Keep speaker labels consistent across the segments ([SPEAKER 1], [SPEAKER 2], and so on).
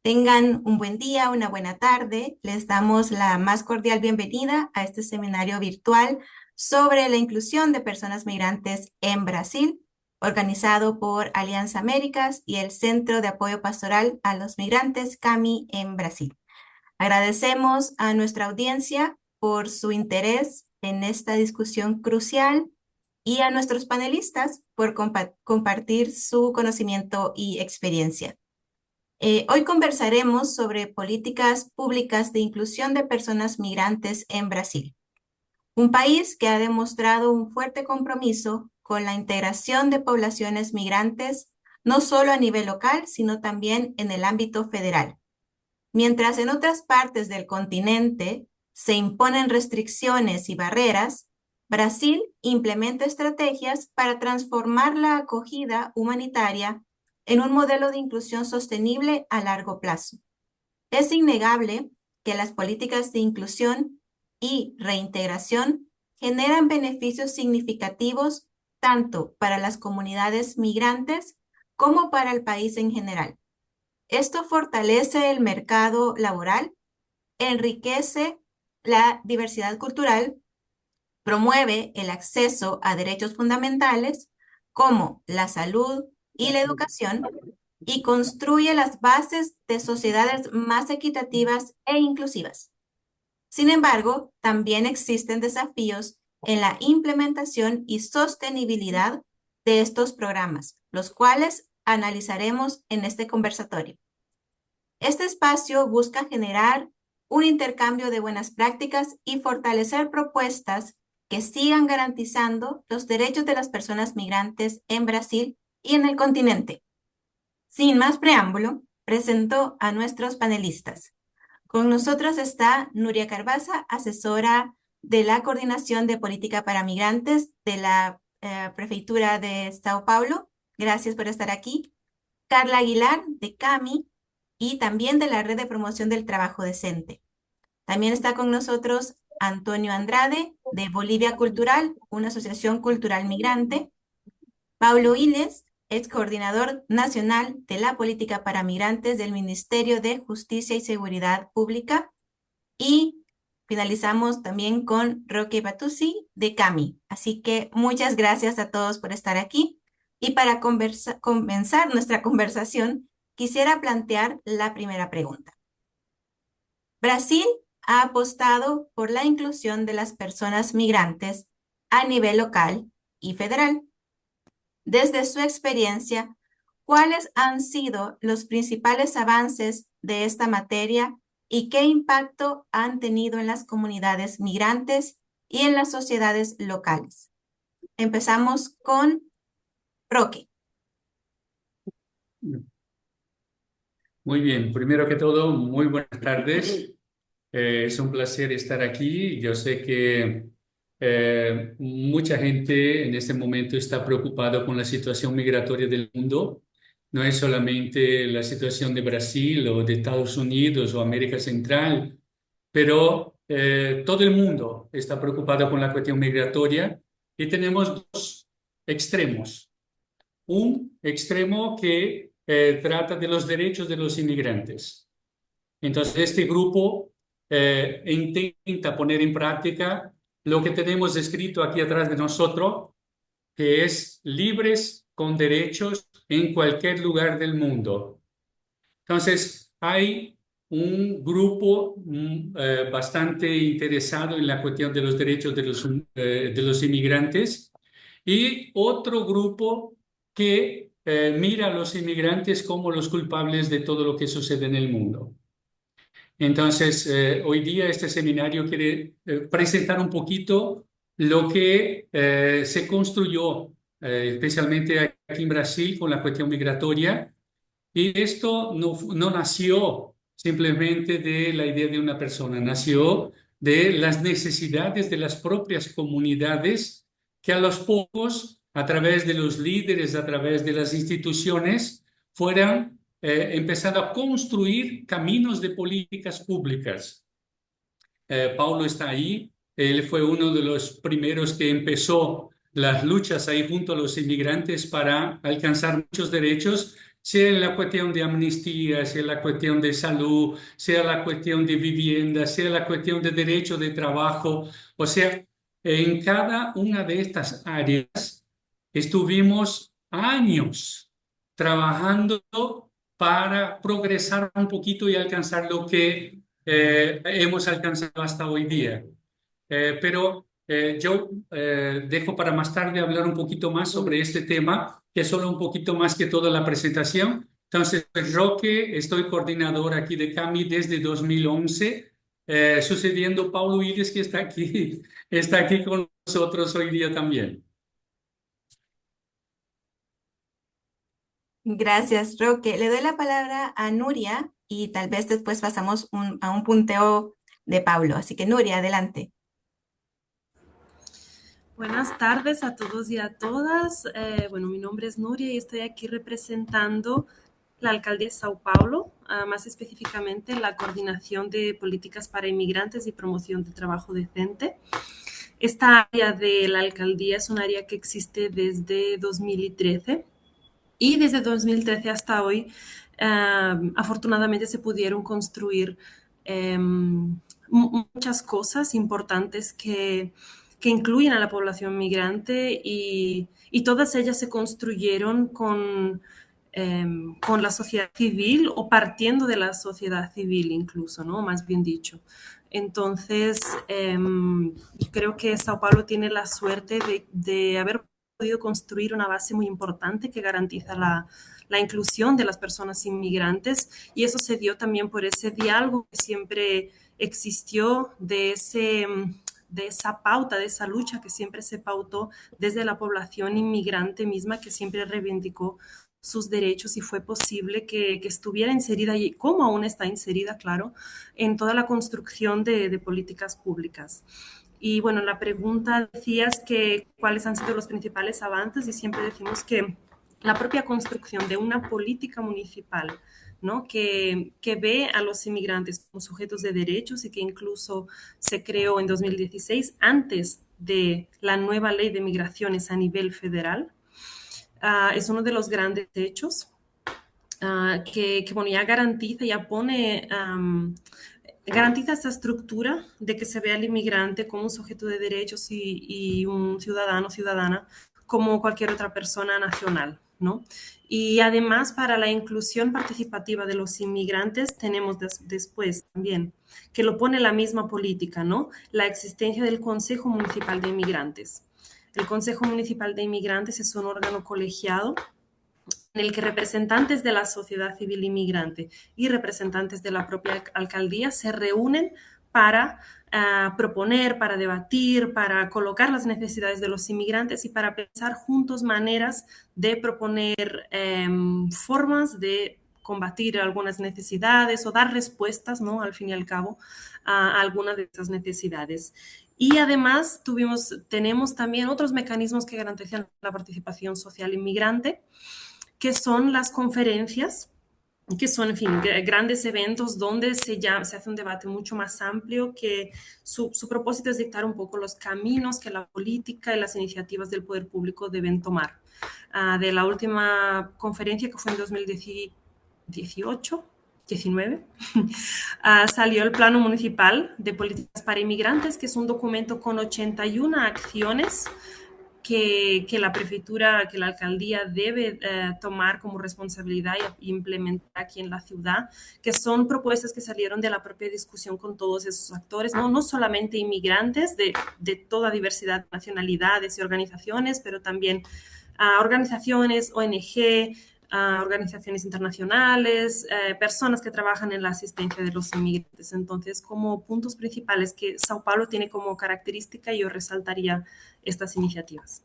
[SPEAKER 1] Tengan un buen día, una buena tarde. Les damos la más cordial bienvenida a este seminario virtual sobre la inclusión de personas migrantes en Brasil, organizado por Alianza Américas y el Centro de Apoyo Pastoral a los Migrantes CAMI en Brasil. Agradecemos a nuestra audiencia por su interés en esta discusión crucial y a nuestros panelistas por compartir su conocimiento y experiencia. Hoy conversaremos sobre políticas públicas de inclusión de personas migrantes en Brasil, un país que ha demostrado un fuerte compromiso con la integración de poblaciones migrantes, no solo a nivel local, sino también en el ámbito federal. Mientras en otras partes del continente se imponen restricciones y barreras, Brasil implementa estrategias para transformar la acogida humanitaria en un modelo de inclusión sostenible a largo plazo. Es innegable que las políticas de inclusión y reintegración generan beneficios significativos tanto para las comunidades migrantes como para el país en general. Esto fortalece el mercado laboral, enriquece la diversidad cultural, promueve el acceso a derechos fundamentales como la salud y la educación y construye las bases de sociedades más equitativas e inclusivas. Sin embargo, también existen desafíos en la implementación y sostenibilidad de estos programas, los cuales analizaremos en este conversatorio. Este espacio busca generar un intercambio de buenas prácticas y fortalecer propuestas que sigan garantizando los derechos de las personas migrantes en Brasil y en el continente. Sin más preámbulo, presento a nuestros panelistas. Con nosotros está Nuria Carbaza, asesora de la Coordinación de Política para Migrantes de la Prefeitura de Sao Paulo. Gracias por estar aquí. Carla Aguilar, de CAMI, y también de la Red de Promoción del Trabajo Decente. También está con nosotros Antonio Andrade, de Bolivia Cultural, una asociación cultural migrante. Paulo Iles, ex coordinador nacional de la política para migrantes del Ministerio de Justicia y Seguridad Pública. Y finalizamos también con Roque Batuzzi, de CAMI. Así que muchas gracias a todos por estar aquí. Y para comenzar nuestra conversación, quisiera plantear la primera pregunta. Brasil ha apostado por la inclusión de las personas migrantes a nivel local y federal. Desde su experiencia, ¿cuáles han sido los principales avances de esta materia y qué impacto han tenido en las comunidades migrantes y en las sociedades locales? Empezamos con Roque.
[SPEAKER 2] Muy bien, primero que todo, muy buenas tardes. Es un placer estar aquí. Yo sé que mucha gente en este momento está preocupada con la situación migratoria del mundo. No es solamente la situación de Brasil o de Estados Unidos o América Central, pero todo el mundo está preocupado con la cuestión migratoria y tenemos dos extremos. Un extremo que trata de los derechos de los inmigrantes. Entonces, este grupo intenta poner en práctica lo que tenemos escrito aquí atrás de nosotros, que es libres con derechos en cualquier lugar del mundo. Entonces, hay un grupo bastante interesado en la cuestión de los derechos de los inmigrantes y otro grupo que mira a los inmigrantes como los culpables de todo lo que sucede en el mundo. Entonces, hoy día este seminario quiere presentar un poquito lo que se construyó, especialmente aquí en Brasil, con la cuestión migratoria. Y esto no nació simplemente de la idea de una persona, nació de las necesidades de las propias comunidades que a los pocos, a través de los líderes, a través de las instituciones, fueran empezando a construir caminos de políticas públicas. Paulo está ahí, él fue uno de los primeros que empezó las luchas ahí junto a los inmigrantes para alcanzar muchos derechos sea en la cuestión de amnistía, sea en la cuestión de salud, sea la cuestión de vivienda, sea la cuestión de derecho de trabajo. O sea, en cada una de estas áreas estuvimos años trabajando para progresar un poquito y alcanzar lo que hemos alcanzado hasta hoy día. Pero yo dejo para más tarde hablar un poquito más sobre este tema, que es solo un poquito más que toda la presentación. Entonces, Roque, estoy coordinador aquí de CAMI desde 2011, sucediendo Paulo Ides, que está aquí con nosotros hoy día también.
[SPEAKER 1] Gracias, Roque. Le doy la palabra a Nuria y tal vez después pasamos a un punteo de Pablo. Así que Nuria, adelante.
[SPEAKER 3] Buenas tardes a todos y a todas. Bueno, mi nombre es Nuria y estoy aquí representando la alcaldía de Sao Paulo, más específicamente la coordinación de políticas para inmigrantes y promoción del trabajo decente. Esta área de la alcaldía es un área que existe desde 2013 y desde 2013 hasta hoy, afortunadamente se pudieron construir muchas cosas importantes que incluyen a la población migrante y todas ellas se construyeron con la sociedad civil o partiendo de la sociedad civil incluso, ¿no? Más bien dicho. Entonces, creo que Sao Paulo tiene la suerte de haber podido construir una base muy importante que garantiza la inclusión de las personas inmigrantes y eso se dio también por ese diálogo que siempre existió de esa pauta, de esa lucha que siempre se pautó desde la población inmigrante misma que siempre reivindicó sus derechos y fue posible que estuviera inserida y como aún está inserida, claro, en toda la construcción de políticas públicas. Y bueno, la pregunta decías que cuáles han sido los principales avances y siempre decimos que la propia construcción de una política municipal, ¿no? que ve a los inmigrantes como sujetos de derechos y que incluso se creó en 2016 antes de la nueva ley de migraciones a nivel federal. Es uno de los grandes hechos bueno, ya garantiza, ya pone, garantiza esa estructura de que se vea al inmigrante como un sujeto de derechos y un ciudadano, ciudadana, como cualquier otra persona nacional, ¿no? Y además, para la inclusión participativa de los inmigrantes, tenemos después también, que lo pone la misma política, ¿no? La existencia del Consejo Municipal de Inmigrantes. El Consejo Municipal de Inmigrantes es un órgano colegiado en el que representantes de la sociedad civil inmigrante y representantes de la propia alcaldía se reúnen para proponer, para debatir, para colocar las necesidades de los inmigrantes y para pensar juntos maneras de proponer formas de combatir algunas necesidades o dar respuestas, ¿no? Al fin y al cabo, a algunas de esas necesidades. Y además tenemos también otros mecanismos que garantizan la participación social inmigrante, que son las conferencias, que son, en fin, grandes eventos donde se hace un debate mucho más amplio, que su propósito es dictar un poco los caminos que la política y las iniciativas del poder público deben tomar. De la última conferencia, que fue en 2018, 19, salió el Plano Municipal de Políticas para Inmigrantes, que es un documento con 81 acciones que la prefectura, que la alcaldía debe tomar como responsabilidad y implementar aquí en la ciudad, que son propuestas que salieron de la propia discusión con todos esos actores, no solamente inmigrantes de toda diversidad de nacionalidades y organizaciones, pero también organizaciones, ONG, organizaciones internacionales, personas que trabajan en la asistencia de los inmigrantes. Entonces, como puntos principales que Sao Paulo tiene como característica, yo resaltaría estas iniciativas.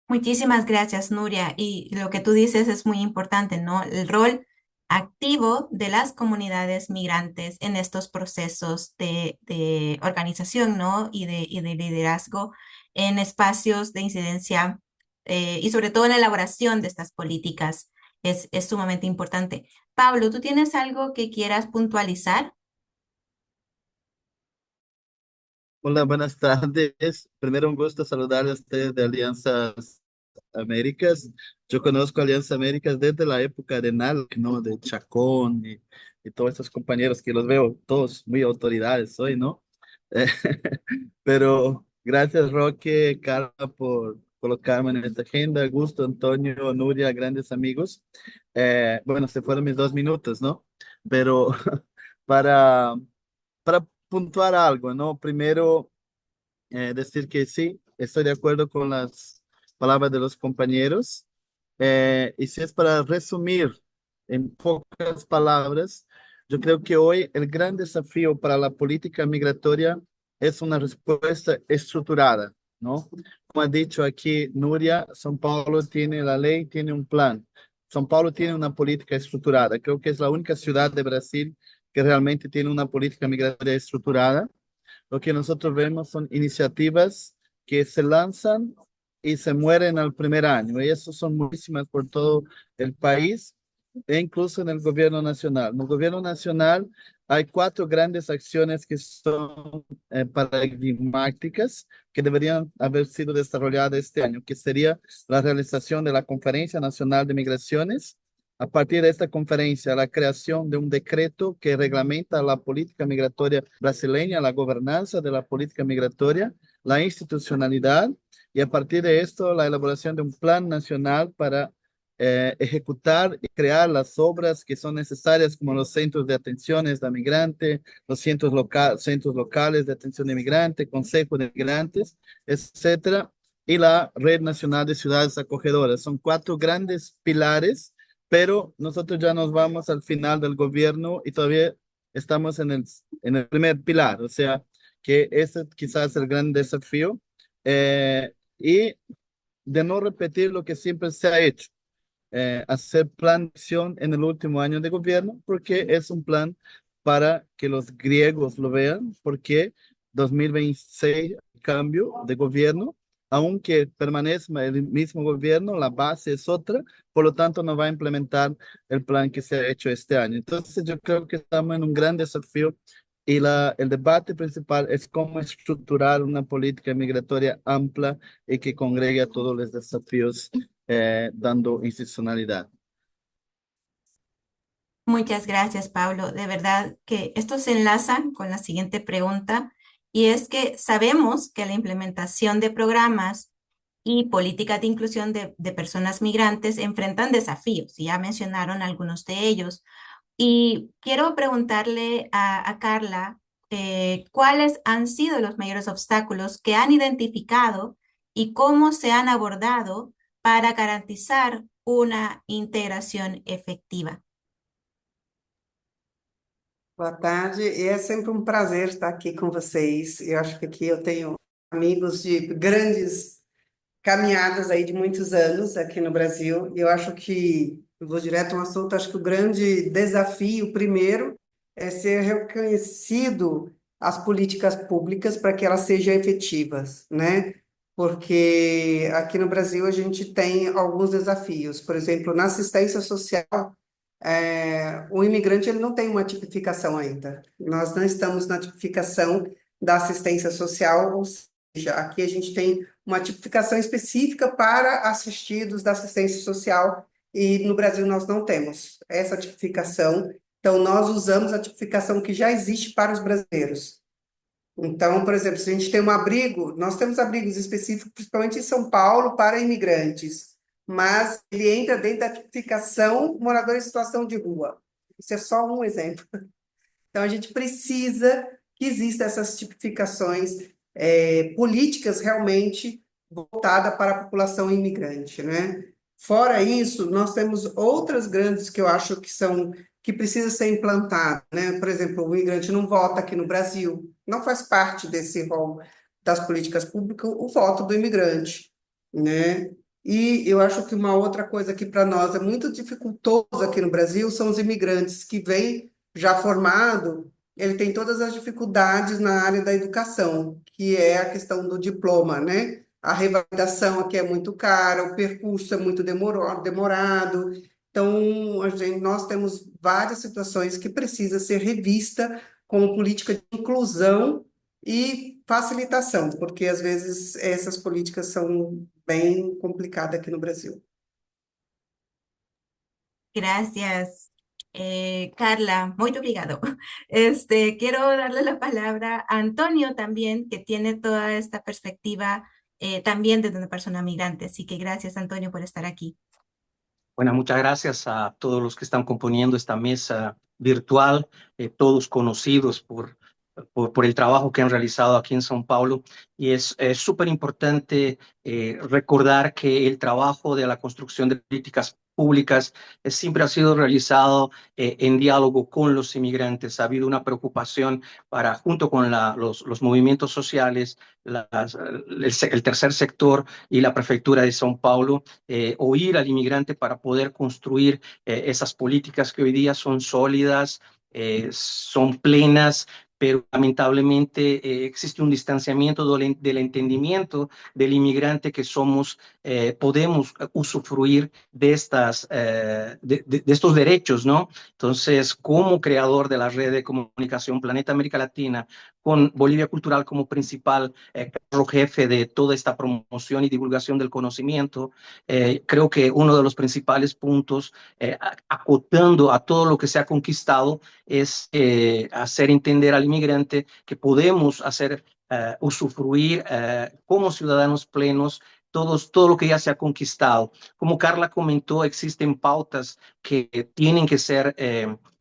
[SPEAKER 1] Muchísimas gracias, Nuria. Y lo que tú dices es muy importante, ¿no? El rol activo de las comunidades migrantes en estos procesos de organización, ¿no? Y de liderazgo en espacios de incidencia y sobre todo en la elaboración de estas políticas es sumamente importante. Pablo, ¿tú tienes algo que quieras puntualizar?
[SPEAKER 4] Hola, buenas tardes. Primero, un gusto saludarles a ustedes de Alianzas Américas. Yo conozco Alianza Américas desde la época de NALC, ¿no? De Chacón y todos estos compañeros que los veo todos muy autoridades hoy, ¿no? Eh, pero gracias, Roque, Carla, por colocarme en esta agenda. Gusto, Antonio, Nuria, grandes amigos. Bueno, se fueron mis 2 minutos, ¿no? Pero para, para puntuar algo, ¿no? Primero, decir que sí, estoy de acuerdo con las palabras de los compañeros. Y si es para resumir en pocas palabras, yo creo que hoy el gran desafío para la política migratoria es una respuesta estructurada, ¿no? Como ha dicho aquí Nuria, São Paulo tiene la ley, tiene un plan. São Paulo tiene una política estructurada. Creo que es la única ciudad de Brasil que realmente tiene una política migratoria estructurada. Lo que nosotros vemos son iniciativas que se lanzan y se mueren al primer año. Y eso son muchísimas por todo el país e incluso en el gobierno nacional. En el gobierno nacional hay 4 grandes acciones que son paradigmáticas que deberían haber sido desarrolladas este año, que sería la realización de la Conferencia Nacional de Migraciones. A partir de esta conferencia, la creación de un decreto que reglamenta la política migratoria brasileña, la gobernanza de la política migratoria, la institucionalidad, y a partir de esto, la elaboración de un plan nacional para ejecutar y crear las obras que son necesarias, como los centros de atenciones de migrante, los centros locales de atención de migrante, consejos de migrantes, etcétera, y la Red Nacional de Ciudades Acogedoras. Son 4 grandes pilares, pero nosotros ya nos vamos al final del gobierno y todavía estamos en el primer pilar, o sea, que ese quizás es el gran desafío, y de no repetir lo que siempre se ha hecho, hacer plan de acción en el último año de gobierno, porque es un plan para que los griegos lo vean, porque 2026 cambio de gobierno, aunque permanezca el mismo gobierno, la base es otra, por lo tanto no va a implementar el plan que se ha hecho este año. Entonces yo creo que estamos en un gran desafío y el debate principal es cómo estructurar una política migratoria amplia y que congregue a todos los desafíos, dando institucionalidad.
[SPEAKER 1] Muchas gracias, Pablo. De verdad que esto se enlaza con la siguiente pregunta, y es que sabemos que la implementación de programas y políticas de inclusión de personas migrantes enfrentan desafíos, y ya mencionaron algunos de ellos. Y quiero preguntarle a Carla, ¿cuáles han sido los mayores obstáculos que han identificado y cómo se han abordado para garantizar una integración efectiva?
[SPEAKER 5] Boa tarde, e é sempre um prazer estar aqui com vocês. Eu acho que aqui eu tenho amigos de grandes caminhadas aí de muitos anos aqui no Brasil, e eu acho que, eu vou direto ao assunto, acho que o grande desafio, primeiro, é ser reconhecido as políticas públicas para que elas sejam efetivas, né? Porque aqui no Brasil a gente tem alguns desafios. Por exemplo, na assistência social, o imigrante ele não tem uma tipificação ainda. Nós não estamos na tipificação da assistência social, ou seja, aqui a gente tem uma tipificação específica para assistidos da assistência social e no Brasil nós não temos essa tipificação. Então, nós usamos a tipificação que já existe para os brasileiros. Então, por exemplo, se a gente tem um abrigo, nós temos abrigos específicos, principalmente em São Paulo, para imigrantes, mas ele entra dentro da tipificação morador em situação de rua. Isso é só um exemplo. Então, a gente precisa que existam essas tipificações políticas realmente voltadas para a população imigrante, né? Fora isso, nós temos outras grandes que eu acho que precisam ser implantadas, né? Por exemplo, o imigrante não vota aqui no Brasil, não faz parte desse rol das políticas públicas o voto do imigrante, né? E eu acho que uma outra coisa que para nós é muito dificultosa aqui no Brasil são os imigrantes que vêm já formado, ele tem todas as dificuldades na área da educação, que é a questão do diploma, né? A revalidação aqui é muito cara, o percurso é muito demorado. Então, nós temos várias situações que precisam ser revista como política de inclusão e facilitação, porque às vezes essas políticas são bem complicada aqui no Brasil.
[SPEAKER 1] Gracias, Carla. Muy obrigado. Quiero darle la palabra a Antonio también, que tiene toda esta perspectiva también desde una persona migrante. Así que gracias, Antonio, por estar aquí.
[SPEAKER 6] Bueno, muchas gracias a todos los que están componiendo esta mesa virtual, todos conocidos por el trabajo que han realizado aquí en São Paulo. Y es súper importante recordar que el trabajo de la construcción de políticas públicas siempre ha sido realizado en diálogo con los inmigrantes. Ha habido una preocupación para, junto con los movimientos sociales, el tercer sector y la prefectura de São Paulo, oír al inmigrante para poder construir esas políticas que hoy día son sólidas, son plenas, pero lamentablemente existe un distanciamiento del entendimiento del inmigrante que podemos usufruir de estos derechos, ¿no? Entonces, como creador de la red de comunicación Planeta América Latina, con Bolivia Cultural como principal carro jefe de toda esta promoción y divulgación del conocimiento, creo que uno de los principales puntos, acotando a todo lo que se ha conquistado, es hacer entender al inmigrante que podemos usufruir como ciudadanos plenos todo lo que ya se ha conquistado. Como Carla comentó, existen pautas que tienen que ser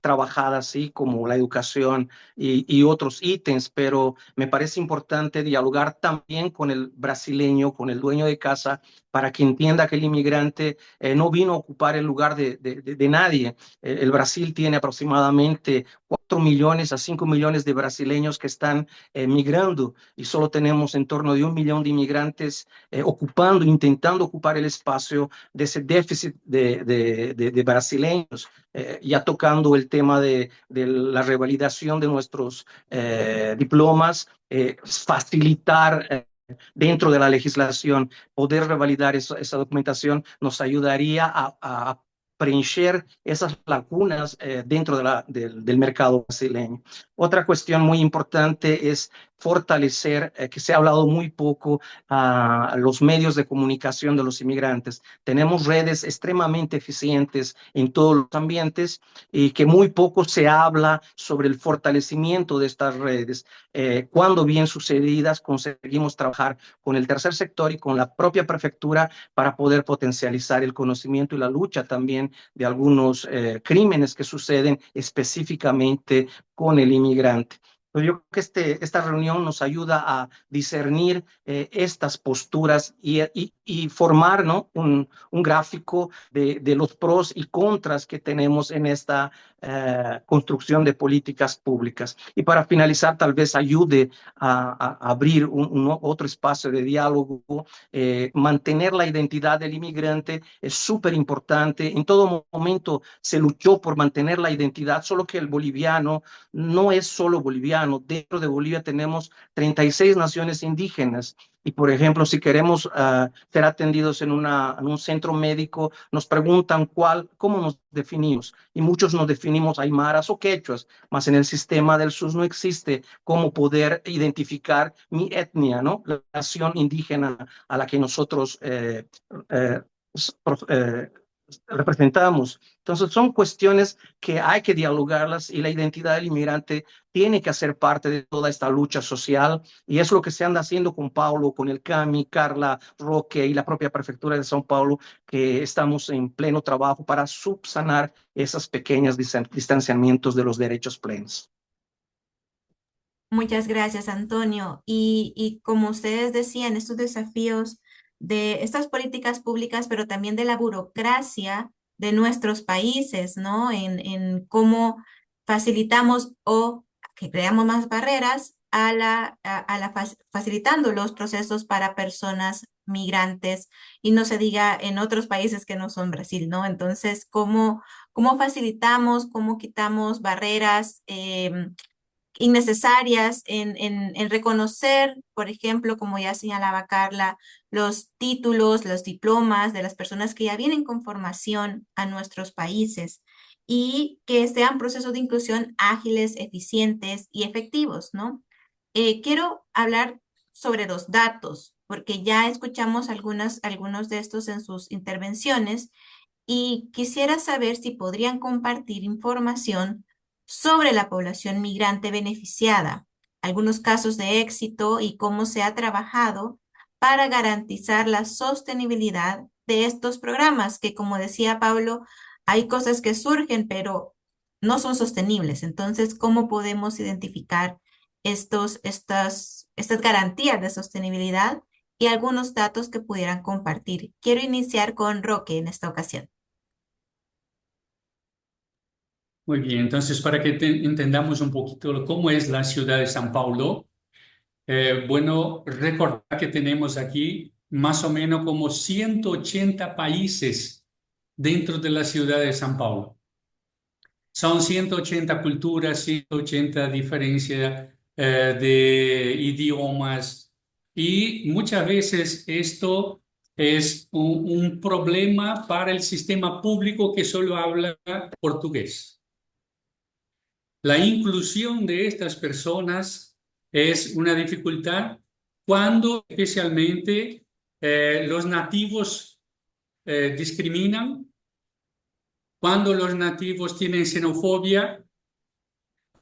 [SPEAKER 6] trabajadas, así como la educación y otros ítems, pero me parece importante dialogar también con el brasileño, con el dueño de casa, para que entienda que el inmigrante no vino a ocupar el lugar de nadie. El Brasil tiene aproximadamente 4 millones a 5 millones de brasileños que están migrando, y solo tenemos en torno de 1 millón de inmigrantes intentando ocupar el espacio de ese déficit de brasileños, ya tocando el tema de la revalidación de nuestros diplomas, facilitar dentro de la legislación, poder revalidar esa documentación nos ayudaría a preencher esas lagunas dentro del mercado brasileño. Otra cuestión muy importante es fortalecer, que se ha hablado muy poco, a los medios de comunicación de los inmigrantes. Tenemos redes extremadamente eficientes en todos los ambientes y que muy poco se habla sobre el fortalecimiento de estas redes. Cuando bien sucedidas, conseguimos trabajar con el tercer sector y con la propia prefectura para poder potencializar el conocimiento y la lucha también de algunos crímenes que suceden específicamente con el inmigrante. Pero yo creo que esta reunión nos ayuda a discernir estas posturas y formar, ¿no?, un gráfico de los pros y contras que tenemos en esta construcción de políticas públicas. Y para finalizar, tal vez ayude a abrir otro espacio de diálogo. Mantener la identidad del inmigrante es súper importante. En todo momento se luchó por mantener la identidad, solo que el boliviano no es solo boliviano. Dentro de Bolivia tenemos 36 naciones indígenas. Y, por ejemplo, si queremos ser atendidos en un centro médico, nos preguntan cómo nos definimos. Y muchos nos definimos aymaras o quechuas, mas en el sistema del SUS no existe cómo poder identificar mi etnia, ¿no?, la nación indígena a la que nosotros representamos. Entonces, son cuestiones que hay que dialogarlas, y la identidad del inmigrante tiene que hacer parte de toda esta lucha social, y es lo que se anda haciendo con Paulo, con el CAMI, Carla, Roque y la propia prefectura de São Paulo, que estamos en pleno trabajo para subsanar esos pequeños distanciamientos de los derechos plenos.
[SPEAKER 1] Muchas gracias, Antonio. Y como ustedes decían, estos desafíos de estas políticas públicas, pero también de la burocracia de nuestros países, ¿no? En cómo facilitamos o que creamos más barreras facilitando los procesos para personas migrantes, y no se diga en otros países que no son Brasil, ¿no? Entonces, ¿cómo facilitamos, cómo quitamos barreras innecesarias en reconocer, por ejemplo, como ya señalaba Carla, los títulos, los diplomas de las personas que ya vienen con formación a nuestros países, y que sean procesos de inclusión ágiles, eficientes y efectivos, ¿no? Quiero hablar sobre dos datos. porque ya escuchamos algunos de estos en sus intervenciones y quisiera saber si podrían compartir información sobre la población migrante beneficiada, algunos casos de éxito y cómo se ha trabajado para garantizar la sostenibilidad de estos programas, que como decía Pablo, hay cosas que surgen, pero no son sostenibles. Entonces, ¿cómo podemos identificar estas garantías de sostenibilidad y algunos datos que pudieran compartir? Quiero iniciar con Roque en esta ocasión.
[SPEAKER 2] Muy bien, entonces para que entendamos un poquito cómo es la ciudad de San Paulo, bueno, recordar que tenemos aquí más o menos como 180 países dentro de la ciudad de San Paulo. Son 180 culturas, 180 diferencias de idiomas y muchas veces esto es un problema para el sistema público que solo habla portugués. La inclusión de estas personas es una dificultad cuando especialmente los nativos discriminan, cuando los nativos tienen xenofobia,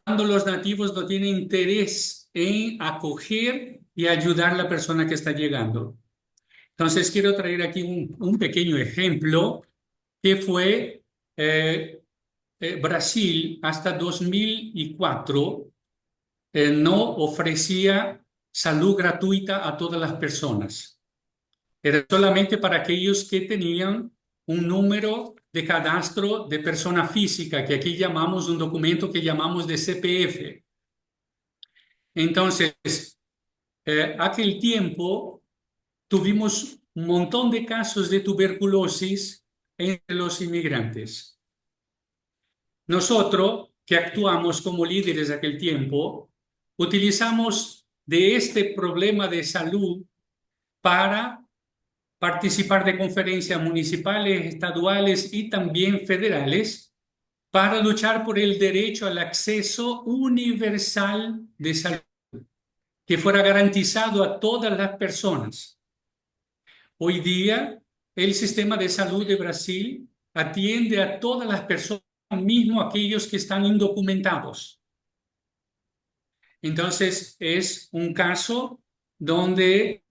[SPEAKER 2] cuando los nativos no tienen interés en acoger y ayudar a la persona que está llegando. Entonces, quiero traer aquí un pequeño ejemplo que fue Brasil hasta 2004 no ofrecía salud gratuita a todas las personas. Era solamente para aquellos que tenían un número de cadastro de persona física, que aquí llamamos un documento que llamamos de CPF. Entonces, aquel tiempo tuvimos un montón de casos de tuberculosis entre los inmigrantes. Nosotros, que actuamos como líderes de aquel tiempo, utilizamos de este problema de salud para participar de conferencias municipales, estaduales y también federales para luchar por el derecho al acceso universal de salud, que fuera garantizado a todas las personas. Hoy día, el sistema de salud de Brasil atiende a todas las personas, mismo aquellos que están indocumentados. Entonces, es un caso donde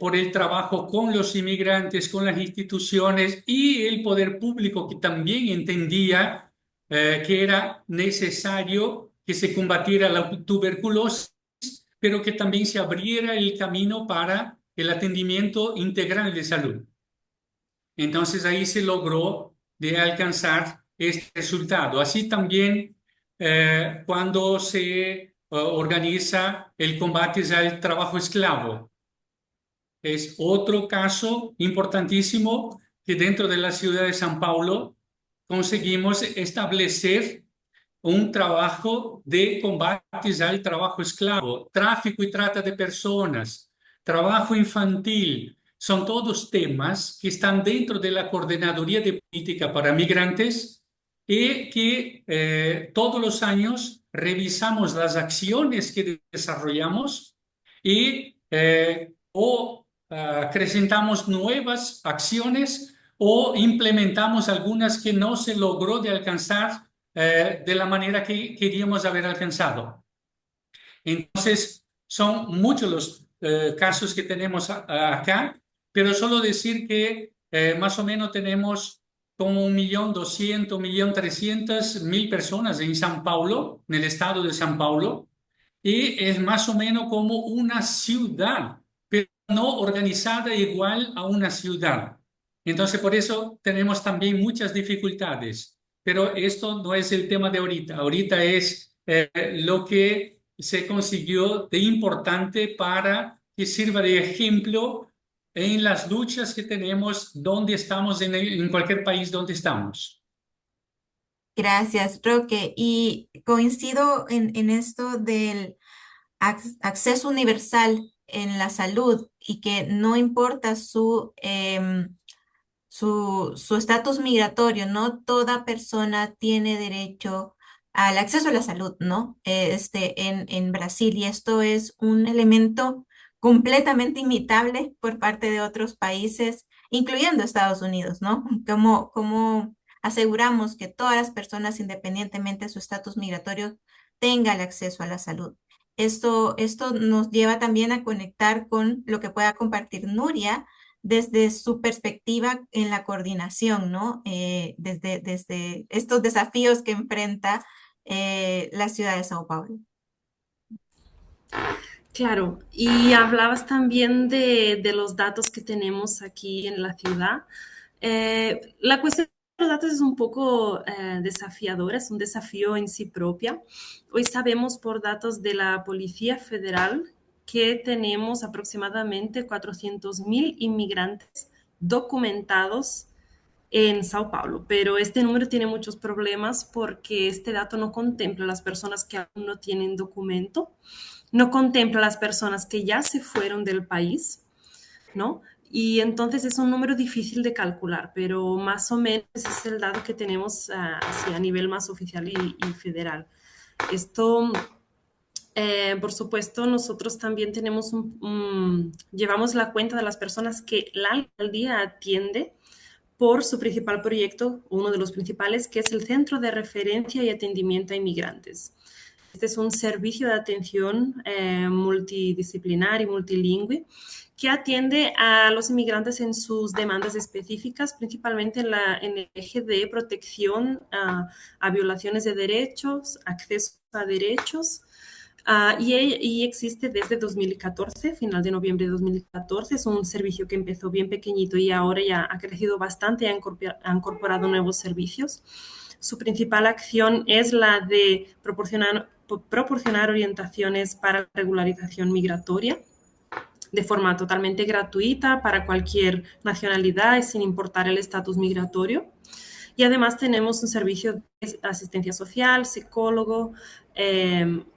[SPEAKER 2] por el trabajo con los inmigrantes, con las instituciones y el poder público que también entendía que era necesario que se combatiera la tuberculosis, pero que también se abriera el camino para el atendimiento integral de salud. Entonces ahí se logró de alcanzar este resultado. Así también cuando se organiza el combate al trabajo esclavo. Es otro caso importantísimo que dentro de la ciudad de San Paulo conseguimos establecer un trabajo de combates al trabajo esclavo, tráfico y trata de personas, trabajo infantil. Son todos temas que están dentro de la Coordinadoría de Política para Migrantes y que todos los años revisamos las acciones que desarrollamos y acrecentamos nuevas acciones o implementamos algunas que no se logró de alcanzar de la manera que queríamos haber alcanzado. Entonces, son muchos los casos que tenemos acá, pero solo decir que más o menos tenemos como 1.200.000, 1.300.000 personas en San Paulo, en el estado de San Paulo, y es más o menos como una ciudad, pero no organizada igual a una ciudad. Entonces, por eso tenemos también muchas dificultades, pero esto no es el tema de ahorita. Ahorita es lo que se consiguió de importante para que sirva de ejemplo en las luchas que tenemos donde estamos, en cualquier país donde estamos.
[SPEAKER 1] Gracias, Roque. Y coincido en esto del acceso universal en la salud y que no importa su estatus migratorio, ¿no? Toda persona tiene derecho al acceso a la salud, ¿no? En Brasil, y esto es un elemento completamente imitable por parte de otros países, incluyendo Estados Unidos, ¿no? ¿Cómo aseguramos que todas las personas, independientemente de su estatus migratorio, tengan el acceso a la salud? Esto nos lleva también a conectar con lo que pueda compartir Nuria desde su perspectiva en la coordinación, ¿no? Desde estos desafíos que enfrenta la ciudad de Sao Paulo.
[SPEAKER 3] Claro, y hablabas también de los datos que tenemos aquí en la ciudad. La cuestión de los datos es un poco desafiadora, es un desafío en sí propia. Hoy sabemos por datos de la Policía Federal que tenemos aproximadamente 400.000 inmigrantes documentados en Sao Paulo, pero este número tiene muchos problemas porque este dato no contempla a las personas que aún no tienen documento, no contempla a las personas que ya se fueron del país, ¿no? Y entonces es un número difícil de calcular, pero más o menos ese es el dato que tenemos a nivel más oficial y federal. Esto, por supuesto, nosotros también tenemos llevamos la cuenta de las personas que la alcaldía atiende por su principal proyecto, uno de los principales, que es el Centro de Referencia y Atendimiento a Inmigrantes. Este es un servicio de atención multidisciplinar y multilingüe que atiende a los inmigrantes en sus demandas específicas, principalmente en el eje de protección a violaciones de derechos, acceso a derechos, y existe desde 2014, final de noviembre de 2014. Es un servicio que empezó bien pequeñito y ahora ya ha crecido bastante, ha incorporado nuevos servicios. Su principal acción es la de proporcionar orientaciones para regularización migratoria de forma totalmente gratuita para cualquier nacionalidad, sin importar el estatus migratorio. Y además tenemos un servicio de asistencia social, psicólogo,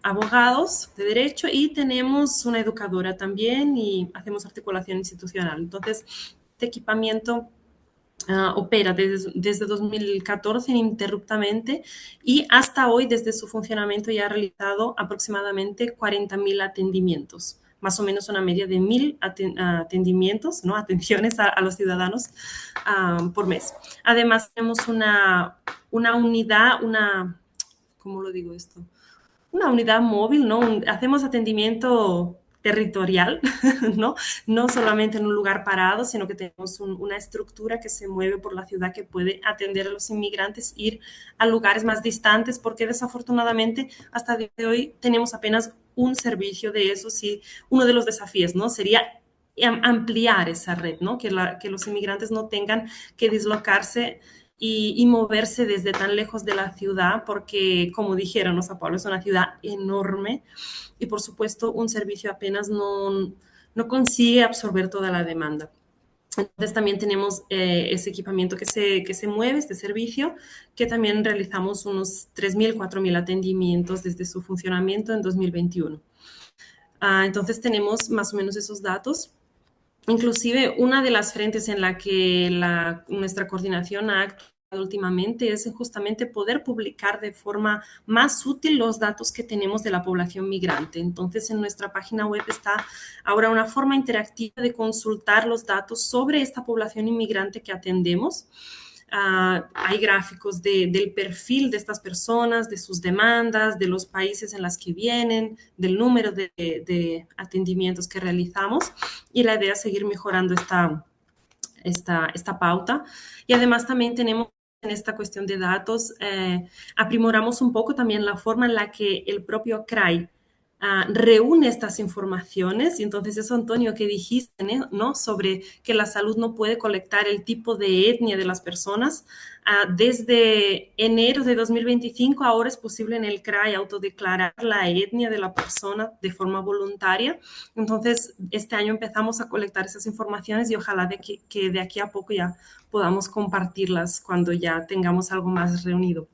[SPEAKER 3] abogados de derecho, y tenemos una educadora también y hacemos articulación institucional. Entonces, este equipamiento opera desde 2014 ininterruptamente y hasta hoy, desde su funcionamiento, ya ha realizado aproximadamente 40.000 atendimientos, más o menos una media de 1.000 atendimientos, ¿no? Atenciones a los ciudadanos por mes. Además, tenemos una unidad, ¿cómo lo digo esto? Una unidad móvil, ¿no? Hacemos atendimiento territorial, ¿no? No solamente en un lugar parado, sino que tenemos una estructura que se mueve por la ciudad que puede atender a los inmigrantes, ir a lugares más distantes, porque desafortunadamente hasta el día de hoy tenemos apenas un servicio de eso. Sí, uno de los desafíos, ¿no? Sería ampliar esa red, ¿no? Que los inmigrantes no tengan que dislocarse y moverse desde tan lejos de la ciudad, porque, como dijeron, Sao Paulo es una ciudad enorme y, por supuesto, un servicio apenas no consigue absorber toda la demanda. Entonces también tenemos ese equipamiento que se mueve, este servicio, que también realizamos unos 3.000, 4.000 atendimientos desde su funcionamiento en 2021. Entonces tenemos más o menos esos datos. Inclusive, una de las frentes en la que nuestra coordinación ha actuado últimamente es justamente poder publicar de forma más útil los datos que tenemos de la población migrante. Entonces, en nuestra página web está ahora una forma interactiva de consultar los datos sobre esta población inmigrante que atendemos. Hay gráficos del perfil de estas personas, de sus demandas, de los países en los que vienen, del número de atendimientos que realizamos, y la idea es seguir mejorando esta pauta. Y además también tenemos en esta cuestión de datos, aprimoramos un poco también la forma en la que el propio CRAI reúne estas informaciones. Y entonces eso, Antonio, que dijiste, ¿no? Sobre que la salud no puede colectar el tipo de etnia de las personas. Desde enero de 2025 ahora es posible en el CRAI autodeclarar la etnia de la persona de forma voluntaria. Entonces este año empezamos a colectar esas informaciones y ojalá que de aquí a poco ya podamos compartirlas cuando ya tengamos algo más reunido.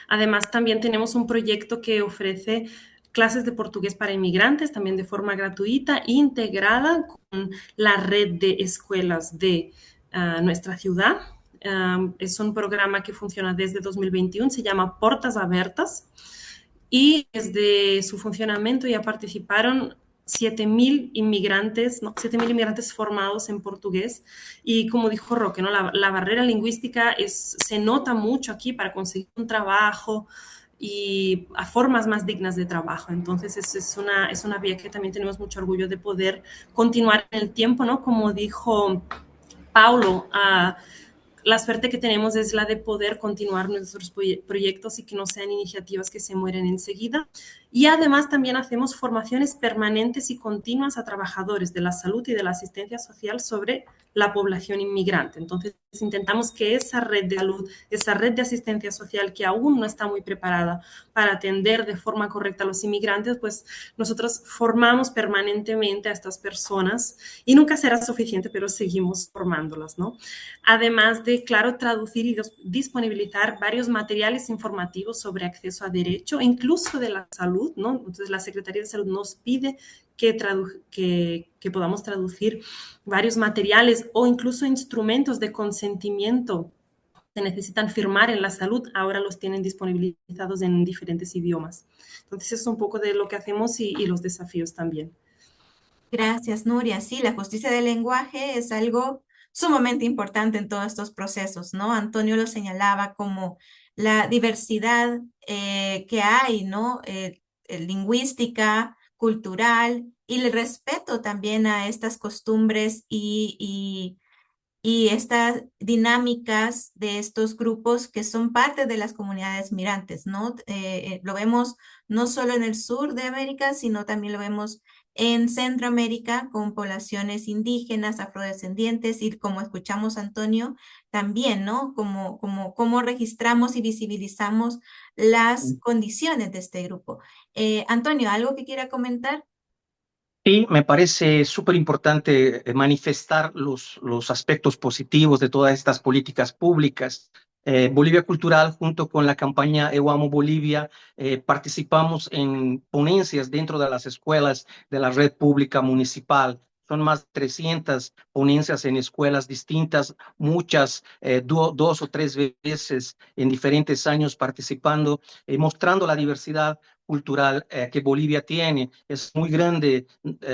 [SPEAKER 3] Además, también tenemos un proyecto que ofrece clases de portugués para inmigrantes, también de forma gratuita, integrada con la red de escuelas de nuestra ciudad. Es un programa que funciona desde 2021, se llama Portas Abiertas, y desde su funcionamiento ya participaron 7.000 inmigrantes, ¿no? 7.000 inmigrantes formados en portugués. Y como dijo Roque, ¿no? La barrera lingüística se nota mucho aquí para conseguir un trabajo y a formas más dignas de trabajo. Entonces es una vía que también tenemos mucho orgullo de poder continuar en el tiempo, ¿no? Como dijo Paulo, la suerte que tenemos es la de poder continuar nuestros proyectos y que no sean iniciativas que se mueren enseguida. Y además también hacemos formaciones permanentes y continuas a trabajadores de la salud y de la asistencia social sobre la población inmigrante. Entonces intentamos que esa red de salud, esa red de asistencia social que aún no está muy preparada para atender de forma correcta a los inmigrantes, pues nosotros formamos permanentemente a estas personas y nunca será suficiente, pero seguimos formándolas, ¿no? Además de, claro, traducir y disponibilizar varios materiales informativos sobre acceso a derecho, incluso de la salud, ¿no? Entonces, la Secretaría de Salud nos pide que podamos traducir varios materiales o incluso instrumentos de consentimiento que necesitan firmar en la salud, ahora los tienen disponibilizados en diferentes idiomas. Entonces, eso es un poco de lo que hacemos y los desafíos también.
[SPEAKER 1] Gracias, Nuria. Sí, la justicia del lenguaje es algo sumamente importante en todos estos procesos, ¿no? Antonio lo señalaba como la diversidad que hay, ¿no? Lingüística, cultural y el respeto también a estas costumbres y estas dinámicas de estos grupos que son parte de las comunidades migrantes, ¿no? Lo vemos no solo en el sur de América, sino también lo vemos en Centroamérica con poblaciones indígenas, afrodescendientes y como escuchamos Antonio, también, ¿no? Como registramos y visibilizamos las condiciones de este grupo. Antonio, ¿algo que quiera comentar?
[SPEAKER 6] Sí, me parece súper importante manifestar los aspectos positivos de todas estas políticas públicas. Bolivia Cultural, junto con la campaña Eu Amo Bolivia, participamos en ponencias dentro de las escuelas de la red pública municipal. Son más de 300 ponencias en escuelas distintas, muchas dos o tres veces en diferentes años participando, mostrando la diversidad cultural que Bolivia tiene. Es muy grande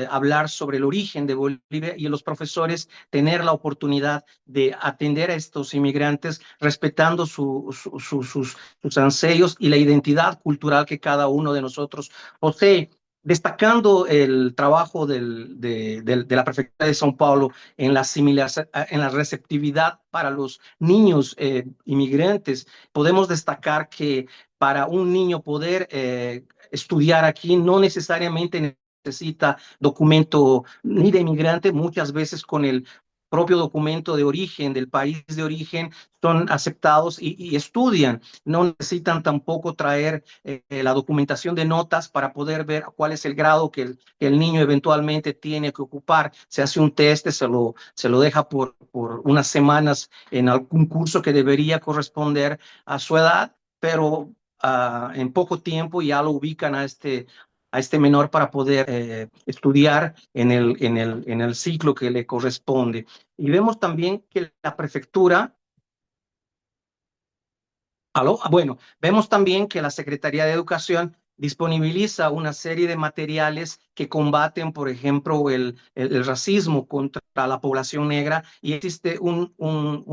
[SPEAKER 6] hablar sobre el origen de Bolivia y los profesores tener la oportunidad de atender a estos inmigrantes respetando sus anseos y la identidad cultural que cada uno de nosotros posee. Destacando el trabajo de la Prefectura de São Paulo en la receptividad para los niños inmigrantes, podemos destacar que para un niño poder estudiar aquí no necesariamente necesita documento ni de inmigrante, muchas veces con el propio documento de origen, del país de origen, son aceptados y estudian. No necesitan tampoco traer la documentación de notas para poder ver cuál es el grado que el niño eventualmente tiene que ocupar. Se hace un test, se lo deja por unas semanas en algún curso que debería corresponder a su edad, pero en poco tiempo ya lo ubican a este menor para poder estudiar en el ciclo que le corresponde. Y vemos también que la prefectura, bueno, vemos también que la Secretaría de Educación disponibiliza una serie de materiales que combaten, por ejemplo, el racismo contra la población negra, y existe un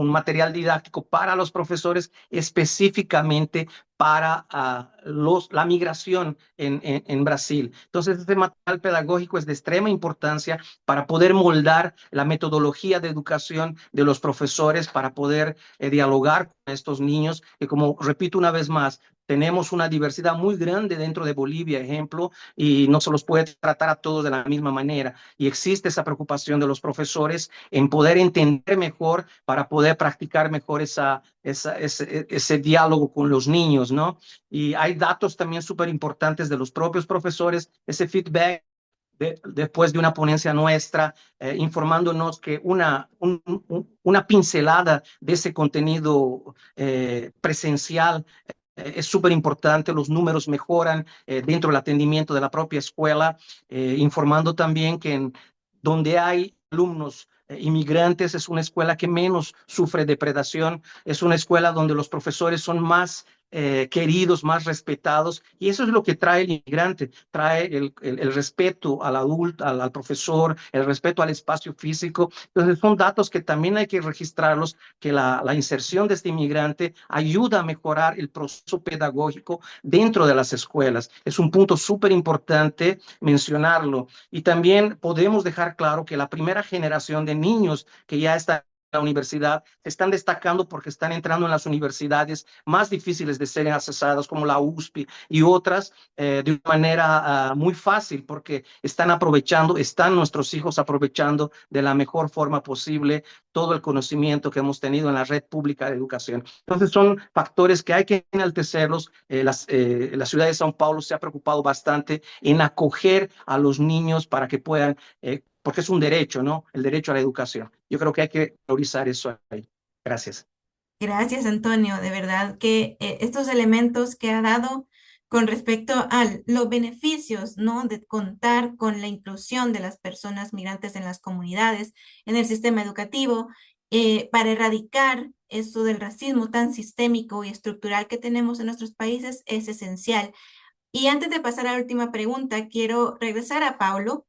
[SPEAKER 6] material didáctico para los profesores específicamente para la migración en Brasil. Entonces, este material pedagógico es de extrema importancia para poder moldar la metodología de educación de los profesores, para poder dialogar con estos niños, que, como repito una vez más, tenemos una diversidad muy grande dentro de Bolivia, ejemplo, y no se los puede tratar a todos de la misma manera. Y existe esa preocupación de los profesores en poder entender mejor para poder practicar mejor ese diálogo con los niños, ¿no? Y hay datos también súper importantes de los propios profesores, ese feedback después de una ponencia nuestra, informándonos que una pincelada de ese contenido presencial es súper importante. Los números mejoran dentro del atendimiento de la propia escuela, informando también que donde hay alumnos inmigrantes es una escuela que menos sufre depredación, es una escuela donde los profesores son más queridos, más respetados. Y eso es lo que trae el inmigrante, trae el respeto al adulto, al profesor, el respeto al espacio físico. Entonces son datos que también hay que registrarlos, que la inserción de este inmigrante ayuda a mejorar el proceso pedagógico dentro de las escuelas. Es un punto súper importante mencionarlo. Y también podemos dejar claro que la primera generación de niños que ya están la universidad, se están destacando porque están entrando en las universidades más difíciles de ser accesadas, como la USP y otras, de una manera muy fácil, porque están nuestros hijos aprovechando de la mejor forma posible todo el conocimiento que hemos tenido en la red pública de educación. Entonces son factores que hay que enaltecerlos. La ciudad de São Paulo se ha preocupado bastante en acoger a los niños para que puedan porque es un derecho, ¿no? El derecho a la educación. Yo creo que hay que priorizar eso ahí. Gracias.
[SPEAKER 1] Gracias, Antonio. De verdad que estos elementos que ha dado con respecto a los beneficios, ¿no? De contar con la inclusión de las personas migrantes en las comunidades, en el sistema educativo, para erradicar eso del racismo tan sistémico y estructural que tenemos en nuestros países es esencial. Y antes de pasar a la última pregunta, quiero regresar a Paulo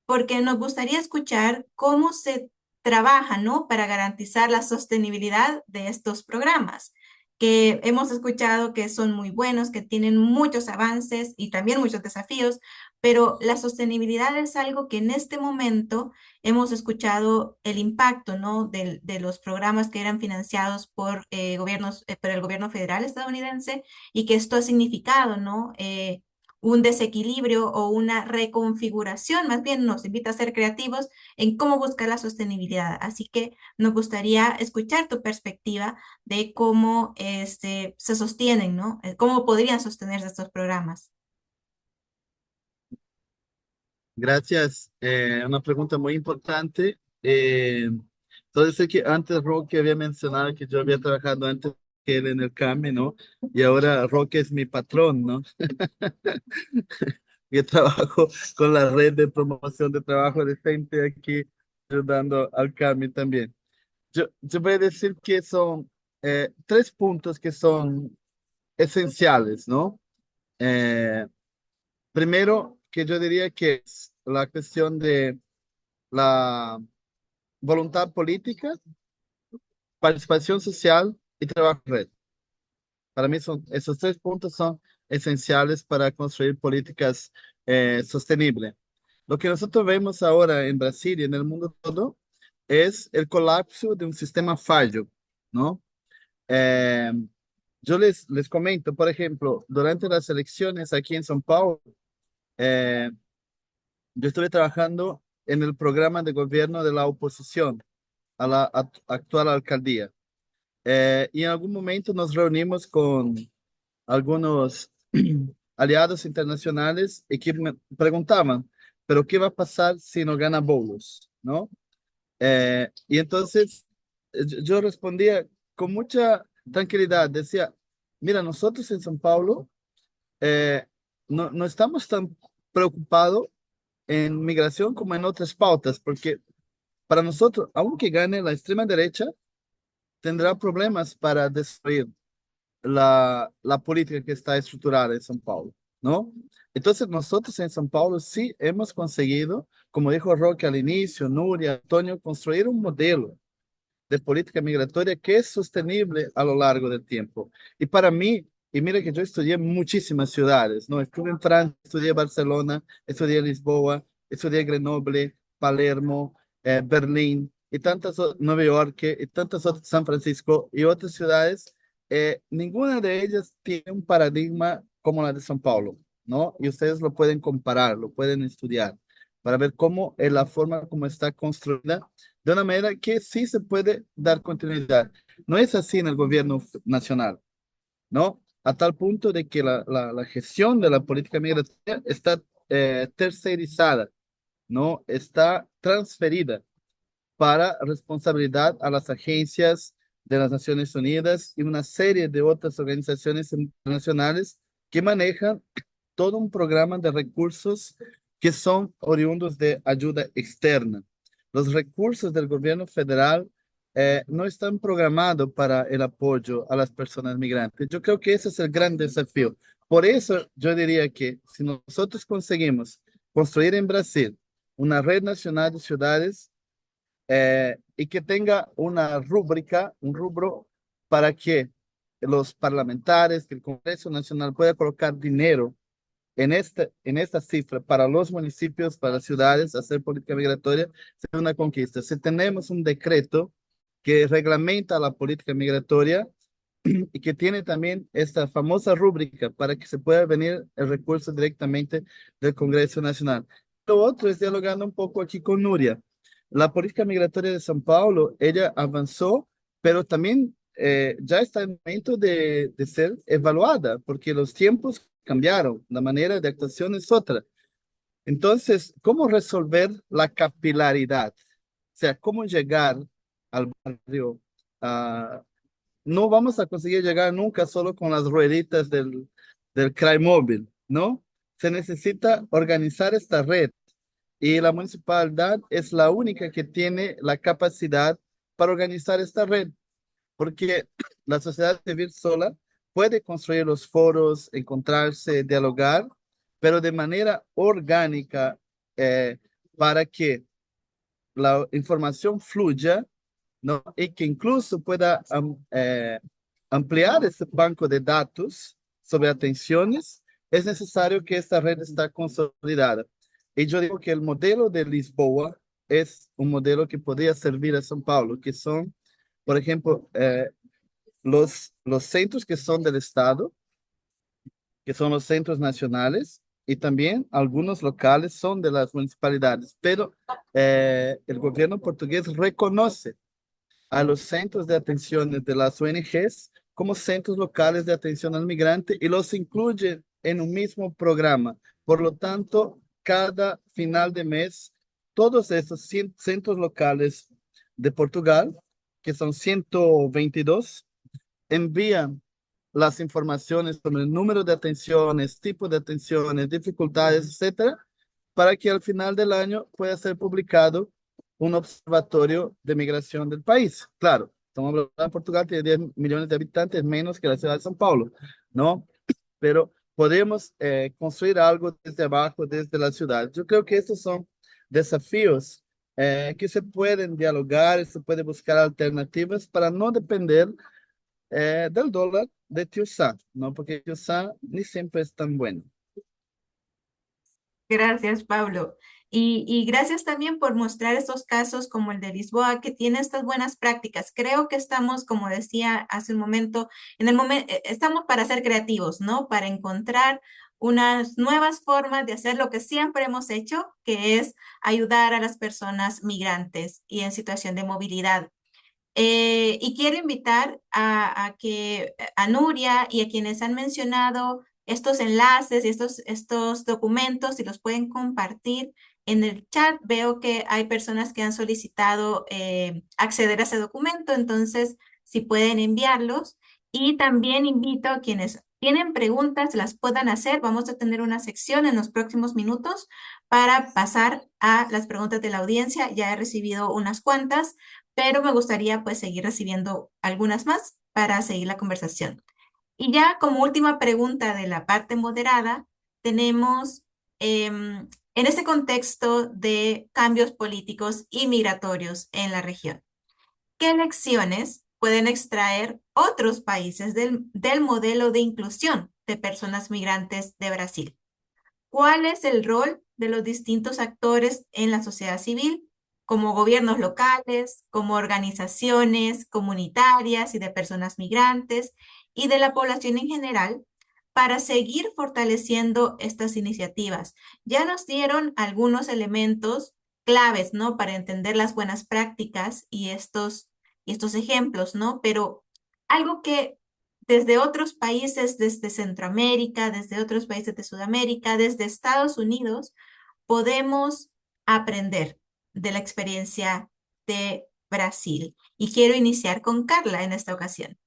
[SPEAKER 1] porque nos gustaría escuchar cómo se trabaja, ¿no? Para garantizar la sostenibilidad de estos programas, que hemos escuchado que son muy buenos, que tienen muchos avances y también muchos desafíos, pero la sostenibilidad es algo que en este momento hemos escuchado el impacto, ¿no? De los programas que eran financiados por por el gobierno federal estadounidense y que esto ha significado, ¿no? Un desequilibrio o una reconfiguración, más bien nos invita a ser creativos en cómo buscar la sostenibilidad. Así que nos gustaría escuchar tu perspectiva de cómo se sostienen, ¿no? Cómo podrían sostenerse estos programas.
[SPEAKER 4] Gracias. Una pregunta muy importante. Entonces, que antes Roque había mencionado que yo había trabajado antes que él en el CAME, ¿no? Y ahora Roque es mi patrón, ¿no? Yo trabajo con la red de promoción de trabajo decente aquí, ayudando al CAME también. Yo voy a decir que son tres puntos que son esenciales, ¿no? Eh, Primero, que yo diría que es la cuestión de la voluntad política, participación social y trabajo en red. Para mí esos tres puntos son esenciales para construir políticas sostenibles. Lo que nosotros vemos ahora en Brasil y en el mundo todo es el colapso de un sistema fallo, ¿no? Eh, yo les comento, por ejemplo, durante las elecciones aquí en São Paulo, eh, yo estuve trabajando en el programa de gobierno de la oposición a la actual alcaldía. Y en algún momento nos reunimos con algunos aliados internacionales y que me preguntaban, ¿pero qué va a pasar si no gana Boulos? ¿No? Y entonces yo respondía con mucha tranquilidad, decía, mira, nosotros en São Paulo no estamos tan preocupados en migración como en otras pautas, porque para nosotros, aunque gane la extrema derecha, tendrá problemas para destruir la política que está estructurada en São Paulo, ¿no? Entonces nosotros en São Paulo sí hemos conseguido, como dijo Roque al inicio, Nuria, Antonio, construir un modelo de política migratoria que es sostenible a lo largo del tiempo. Y para mí, y mira que yo estudié muchísimas ciudades, ¿no? Estuve en Francia, estudié Barcelona, estudié Lisboa, estudié Grenoble, Palermo, Berlín, y Nueva York, y tantas otras, San Francisco, y otras ciudades. Ninguna de ellas tiene un paradigma como la de São Paulo, ¿no? Y ustedes lo pueden comparar, lo pueden estudiar para ver cómo es la forma como está construida de una manera que sí se puede dar continuidad. No es así en el gobierno nacional, ¿no? A tal punto de que la gestión de la política migratoria está tercerizada, ¿no? Está transferida para responsabilidad a las agencias de las Naciones Unidas y una serie de otras organizaciones internacionales que manejan todo un programa de recursos que son oriundos de ayuda externa. Los recursos del gobierno federal no están programados para el apoyo a las personas migrantes. Yo creo que ese es el gran desafío. Por eso yo diría que si nosotros conseguimos construir en Brasil una red nacional de ciudades y que tenga una rúbrica, un rubro para que los parlamentarios, que el Congreso Nacional pueda colocar dinero en esta cifra para los municipios, para las ciudades, hacer política migratoria, será una conquista. Si tenemos un decreto que reglamenta la política migratoria y que tiene también esta famosa rúbrica para que se pueda venir el recurso directamente del Congreso Nacional. Lo otro es dialogando un poco aquí con Nuria. La política migratoria de São Paulo, ella avanzó, pero también ya está en el momento de ser evaluada, porque los tiempos cambiaron, la manera de actuación es otra. Entonces, ¿cómo resolver la capilaridad? O sea, ¿cómo llegar al barrio? No vamos a conseguir llegar nunca solo con las rueditas del CRY móvil, ¿no? Se necesita organizar esta red y la municipalidad es la única que tiene la capacidad para organizar esta red, porque la sociedad civil sola puede construir los foros, encontrarse, dialogar, pero de manera orgánica para que la información fluya, ¿no? Y que incluso pueda ampliar ese banco de datos sobre atenciones, es necesario que esta red esté consolidada. Y yo digo que el modelo de Lisboa es un modelo que podría servir a São Paulo, que son, por ejemplo, los centros que son del Estado, que son los centros nacionales, y también algunos locales son de las municipalidades, pero el gobierno portugués reconoce a los centros de atención de las ONGs como centros locales de atención al migrante y los incluye en un mismo programa. Por lo tanto, cada final de mes, todos estos centros locales de Portugal, que son 122, envían las informaciones sobre el número de atenciones, tipo de atenciones, dificultades, etcétera, para que al final del año pueda ser publicado un observatorio de migración del país. Claro, estamos hablando de Portugal, tiene 10 millones de habitantes, menos que la ciudad de São Paulo, ¿no? Pero podemos construir algo desde abajo, desde la ciudad. Yo creo que estos son desafíos que se pueden dialogar, se puede buscar alternativas para no depender del dólar de Tio Sam, ¿no? Porque Tio Sam ni siempre es tan bueno.
[SPEAKER 1] Gracias, Pablo. Y gracias también por mostrar estos casos como el de Lisboa, que tiene estas buenas prácticas. Creo que estamos, como decía hace un momento, estamos para ser creativos, ¿no? Para encontrar unas nuevas formas de hacer lo que siempre hemos hecho, que es ayudar a las personas migrantes y en situación de movilidad. Y quiero invitar a Nuria y a quienes han mencionado estos enlaces y estos documentos, si los pueden compartir en el chat. Veo que hay personas que han solicitado acceder a ese documento, entonces si pueden enviarlos. Y también invito a quienes tienen preguntas, las puedan hacer. Vamos a tener una sección en los próximos minutos para pasar a las preguntas de la audiencia. Ya he recibido unas cuantas, pero me gustaría pues seguir recibiendo algunas más para seguir la conversación. Y ya como última pregunta de la parte moderada, tenemos en este contexto de cambios políticos y migratorios en la región, ¿qué lecciones pueden extraer otros países del modelo de inclusión de personas migrantes de Brasil? ¿Cuál es el rol de los distintos actores en la sociedad civil, como gobiernos locales, como organizaciones comunitarias y de personas migrantes, y de la población en general, para seguir fortaleciendo estas iniciativas? Ya nos dieron algunos elementos claves, ¿no? Para entender las buenas prácticas y estos ejemplos, ¿no? Pero algo que desde otros países, desde Centroamérica, desde otros países de Sudamérica, desde Estados Unidos, podemos aprender de la experiencia de Brasil. Y quiero iniciar con Carla en esta ocasión.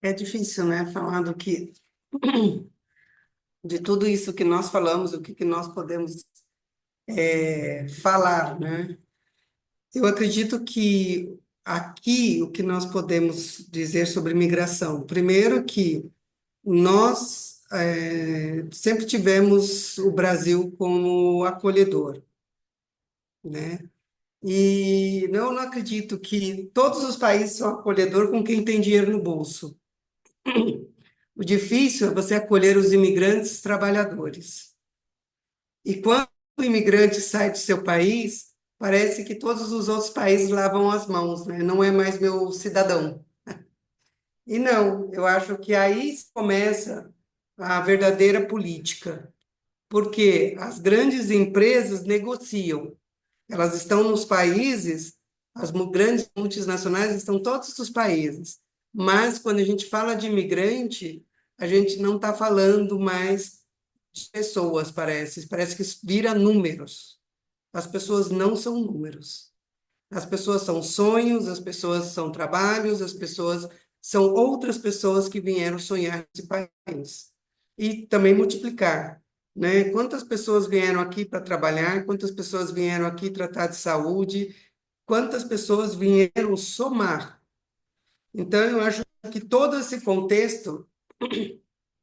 [SPEAKER 5] É difícil, né? Falar do que de tudo isso que nós falamos, o que nós podemos falar, né? Eu acredito que aqui o que nós podemos dizer sobre migração, primeiro que nós sempre tivemos o Brasil como acolhedor, né? E eu não acredito que todos os países são acolhedor com quem tem dinheiro no bolso. O difícil é você acolher os imigrantes trabalhadores. E quando o imigrante sai do seu país, parece que todos os outros países lavam as mãos, né? Não é mais meu cidadão. E não, eu acho que aí começa a verdadeira política, porque as grandes empresas negociam. Elas estão nos países, grandes multinacionais estão em todos os países. Mas quando a gente fala de imigrante, a gente não está falando mais de pessoas, parece. Parece que isso vira números. As pessoas não são números. As pessoas são sonhos, as pessoas são trabalhos, as pessoas são outras pessoas que vieram sonhar nesse país. E também multiplicar, né? Quantas pessoas vieram aqui para trabalhar, quantas pessoas vieram aqui tratar de saúde, quantas pessoas vieram somar. Então, eu acho que todo esse contexto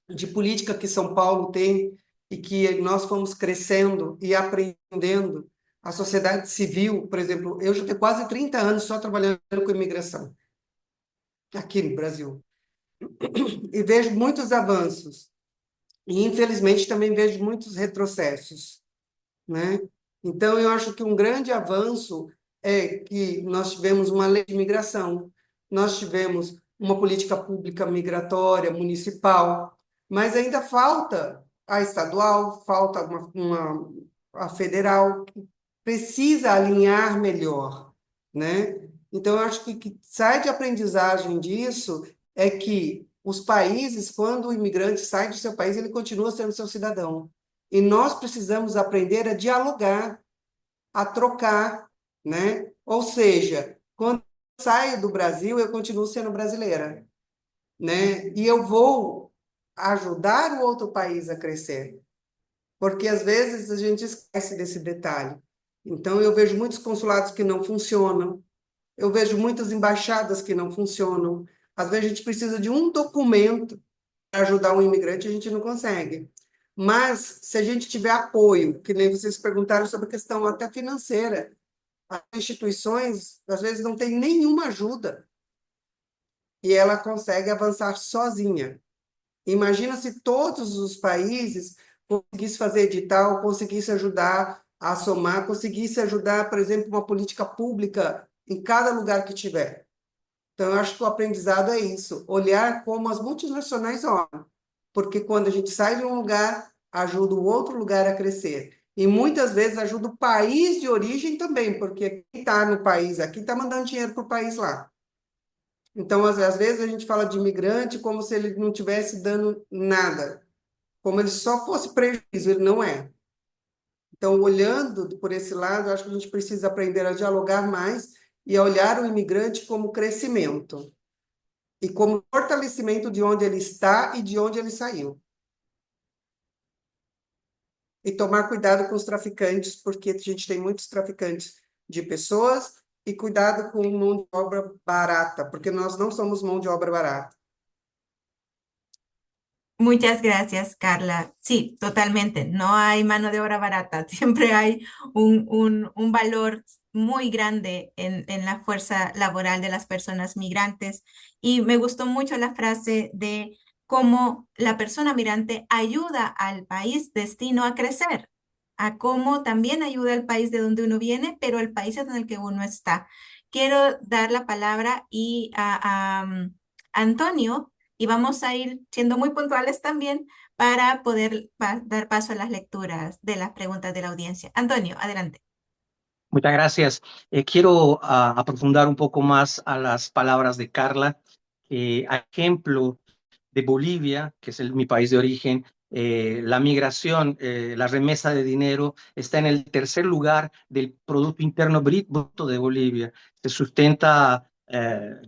[SPEAKER 5] de política que São Paulo tem e que nós fomos crescendo e aprendendo, a sociedade civil, por exemplo, eu já tenho quase 30 anos só trabalhando com imigração aqui no Brasil e vejo muitos avanços e infelizmente também vejo muitos retrocessos, né? Então eu acho que um grande avanço é que nós tivemos uma lei de imigração, nós tivemos uma política pública migratória municipal, mas ainda falta a estadual, falta a federal, que precisa alinhar melhor, né? Então, eu acho que sai de aprendizagem disso é que os países, quando o imigrante sai do seu país, ele continua sendo seu cidadão. E nós precisamos aprender a dialogar, a trocar, né? Ou seja, quando eu saio do Brasil, eu continuo sendo brasileira, né? E eu vou ajudar o outro país a crescer, porque às vezes a gente esquece desse detalhe. Então, eu vejo muitos consulados que não funcionam, eu vejo muitas embaixadas que não funcionam. Às vezes a gente precisa de um documento para ajudar um imigrante, a gente não consegue. Mas, se a gente tiver apoio, que nem vocês perguntaram sobre a questão até financeira, as instituições, às vezes, não têm nenhuma ajuda e ela consegue avançar sozinha. Imagina se todos os países conseguissem fazer edital, conseguissem ajudar a somar, conseguissem ajudar, por exemplo, uma política pública em cada lugar que tiver. Então, eu acho que o aprendizado é isso, olhar como as multinacionais olham, porque quando a gente sai de um lugar, ajuda o outro lugar a crescer. E muitas vezes ajuda o país de origem também, porque quem está no país aqui está mandando dinheiro para o país lá. Então, às vezes, a gente fala de imigrante como se ele não estivesse dando nada, como ele só fosse prejuízo, ele não é. Então, olhando por esse lado, acho que a gente precisa aprender a dialogar mais e a olhar o imigrante como crescimento e como fortalecimento de onde ele está e de onde ele saiu. E tomar cuidado com os traficantes, porque a gente tem muitos traficantes de pessoas, e cuidado com mão de obra barata, porque nós não somos mão de obra barata.
[SPEAKER 1] Muchas gracias, Carla. Sí, totalmente. No hay mano de obra barata. Siempre hay un valor muy grande en la fuerza laboral de las personas migrantes. Y me gustó mucho la frase de cómo la persona migrante ayuda al país destino a crecer, a cómo también ayuda al país de donde uno viene, pero al país en el que uno está. Quiero dar la palabra a Antonio y vamos a ir siendo muy puntuales también para poder dar paso a las lecturas de las preguntas de la audiencia. Antonio, adelante.
[SPEAKER 6] Muchas gracias. Quiero aprofundar un poco más a las palabras de Carla. A ejemplo de Bolivia, que es mi país de origen, la migración, la remesa de dinero está en el tercer lugar del Producto Interno Bruto de Bolivia. Se sustenta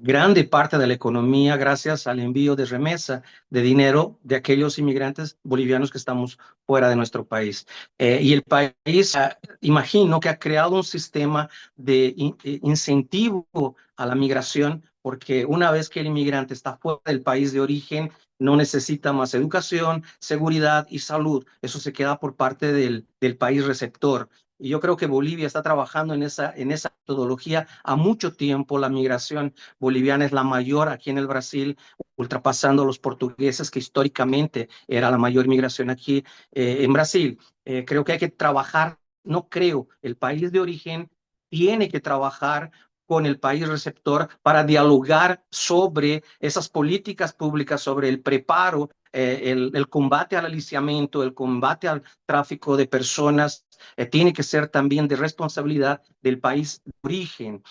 [SPEAKER 6] grande parte de la economía gracias al envío de remesa de dinero de aquellos inmigrantes bolivianos que estamos fuera de nuestro país. Y el país, imagino que ha creado un sistema de incentivo a la migración, porque una vez que el inmigrante está fuera del país de origen, no necesita más educación, seguridad y salud. Eso se queda por parte del país receptor. Y yo creo que Bolivia está trabajando en esa metodología a mucho tiempo. La migración boliviana es la mayor aquí en el Brasil, ultrapasando a los portugueses, que históricamente era la mayor migración aquí en Brasil. Creo que hay que trabajar, no creo, el país de origen tiene que trabajar con el país receptor para dialogar sobre esas políticas públicas, sobre el preparo, el combate al aliciamiento, el combate al tráfico de personas, tiene que ser también de responsabilidad del país de origen.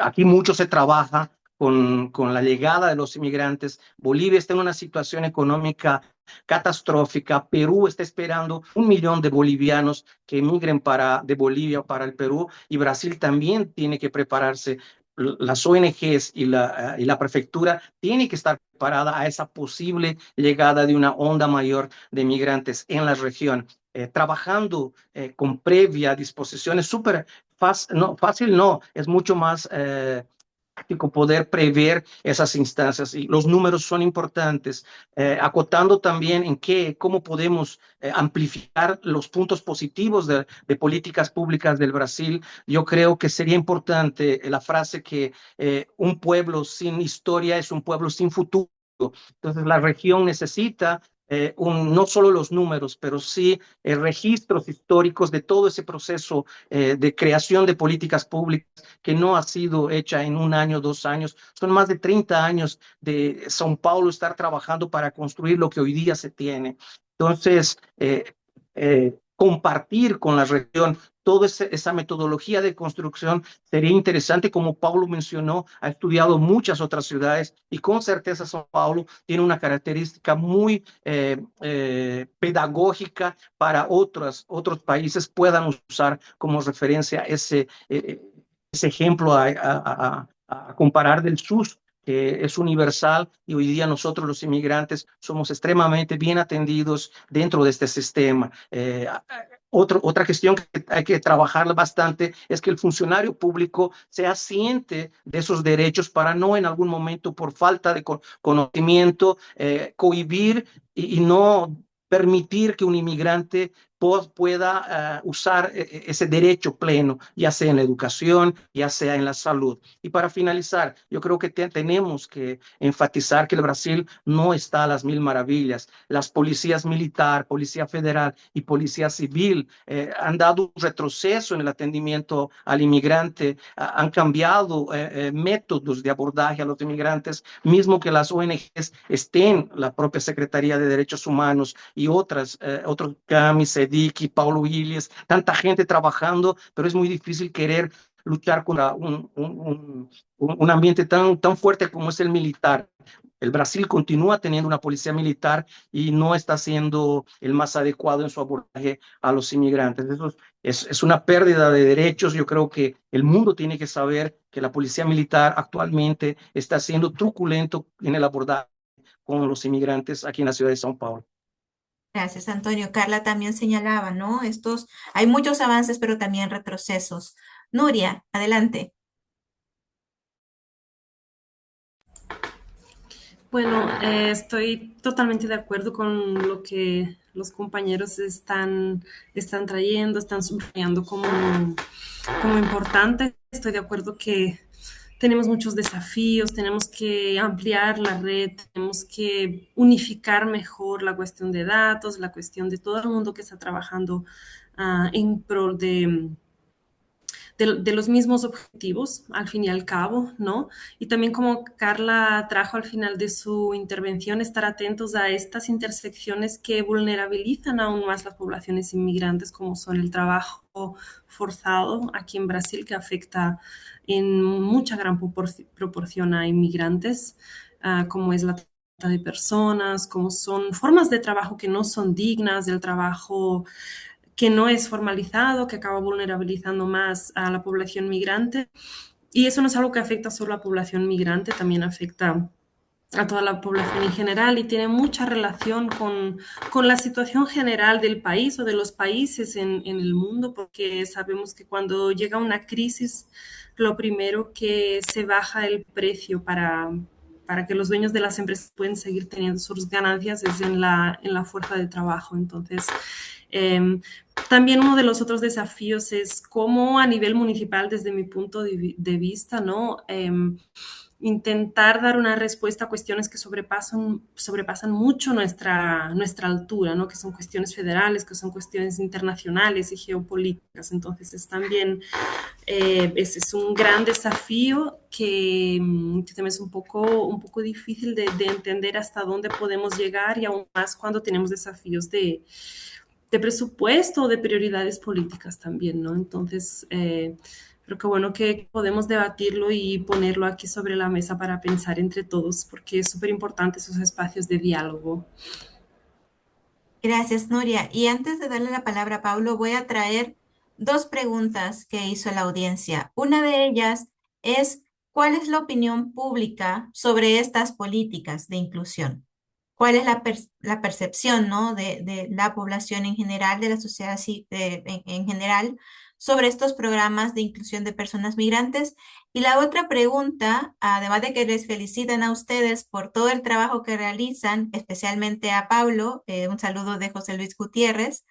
[SPEAKER 6] Aquí mucho se trabaja con la llegada de los inmigrantes. Bolivia está en una situación económica catastrófica. Perú está esperando 1 millón de bolivianos que emigren de Bolivia para el Perú, y Brasil también tiene que prepararse. Las ONGs y la prefectura tienen que estar preparada a esa posible llegada de una onda mayor de migrantes en la región. Trabajando con previa disposición es súper fácil, no, es mucho más práctico poder prever esas instancias, y los números son importantes, acotando también cómo podemos amplificar los puntos positivos de políticas públicas del Brasil. Yo creo que sería importante la frase que un pueblo sin historia es un pueblo sin futuro. Entonces la región necesita no solo los números, pero sí registros históricos de todo ese proceso de creación de políticas públicas que no ha sido hecha en 1 año, 2 años. Son más de 30 años de São Paulo estar trabajando para construir lo que hoy día se tiene. Entonces, compartir con la región toda esa metodología de construcción sería interesante. Como Paulo mencionó, ha estudiado muchas otras ciudades y con certeza São Paulo tiene una característica muy pedagógica para otros países puedan usar como referencia ese ejemplo a comparar del SUS, que es universal, y hoy día nosotros los inmigrantes somos extremadamente bien atendidos dentro de este sistema. Otra cuestión que hay que trabajar bastante es que el funcionario público sea consciente de esos derechos para no en algún momento, por falta de conocimiento, cohibir y no permitir que un inmigrante pueda usar ese derecho pleno, ya sea en la educación, ya sea en la salud. Y para finalizar, yo creo que tenemos que enfatizar que el Brasil no está a las mil maravillas. Las policías militar, policía federal y policía civil han dado un retroceso en el atendimiento al inmigrante, han cambiado métodos de abordaje a los inmigrantes, mismo que las ONGs estén, la propia Secretaría de Derechos Humanos y otros CAMI, SEDIC, Paulo Willies, tanta gente trabajando, pero es muy difícil querer luchar contra un ambiente tan fuerte como es el militar. El Brasil continúa teniendo una policía militar y no está siendo el más adecuado en su abordaje a los inmigrantes. Eso es una pérdida de derechos. Yo creo que el mundo tiene que saber que la policía militar actualmente está siendo truculento en el abordaje con los inmigrantes aquí en la ciudad de São Paulo.
[SPEAKER 1] Gracias, Antonio. Carla también señalaba, ¿no? Hay muchos avances, pero también retrocesos. Nuria, adelante.
[SPEAKER 3] Bueno, estoy totalmente de acuerdo con lo que los compañeros están trayendo, están subrayando como importante. Estoy de acuerdo que tenemos muchos desafíos, tenemos que ampliar la red, tenemos que unificar mejor la cuestión de datos, la cuestión de todo el mundo que está trabajando en pro de los mismos objetivos, al fin y al cabo, ¿no? Y también como Carla trajo al final de su intervención, estar atentos a estas intersecciones que vulnerabilizan aún más las poblaciones inmigrantes, como son el trabajo forzado aquí en Brasil, que afecta en mucha gran proporción a inmigrantes, como es la trata de personas, como son formas de trabajo que no son dignas, del trabajo que no es formalizado, que acaba vulnerabilizando más a la población migrante. Y eso no es algo que afecta solo a la población migrante, también afecta a toda la población en general y tiene mucha relación con la situación general del país o de los países en el mundo, porque sabemos que cuando llega una crisis, lo primero que se baja el precio para que los dueños de las empresas puedan seguir teniendo sus ganancias es en la fuerza de trabajo. Entonces, también uno de los otros desafíos es cómo a nivel municipal, desde mi punto de vista, ¿no? Intentar dar una respuesta a cuestiones que sobrepasan mucho nuestra altura, ¿no? Que son cuestiones federales, que son cuestiones internacionales y geopolíticas. Entonces es también, ese es un gran desafío que también es un poco difícil de entender hasta dónde podemos llegar y aún más cuando tenemos desafíos de presupuesto o de prioridades políticas también, ¿no? Entonces, creo que bueno que podemos debatirlo y ponerlo aquí sobre la mesa para pensar entre todos, porque es súper importante esos espacios de diálogo.
[SPEAKER 1] Gracias, Nuria. Y antes de darle la palabra a Pablo, voy a traer dos preguntas que hizo la audiencia. Una de ellas es, ¿cuál es la opinión pública sobre estas políticas de inclusión? ¿Cuál es la percepción, ¿no? de la población en general, de la sociedad en general, sobre estos programas de inclusión de personas migrantes? Y la otra pregunta, además de que les felicitan a ustedes por todo el trabajo que realizan, especialmente a Pablo, un saludo de José Luis Gutiérrez,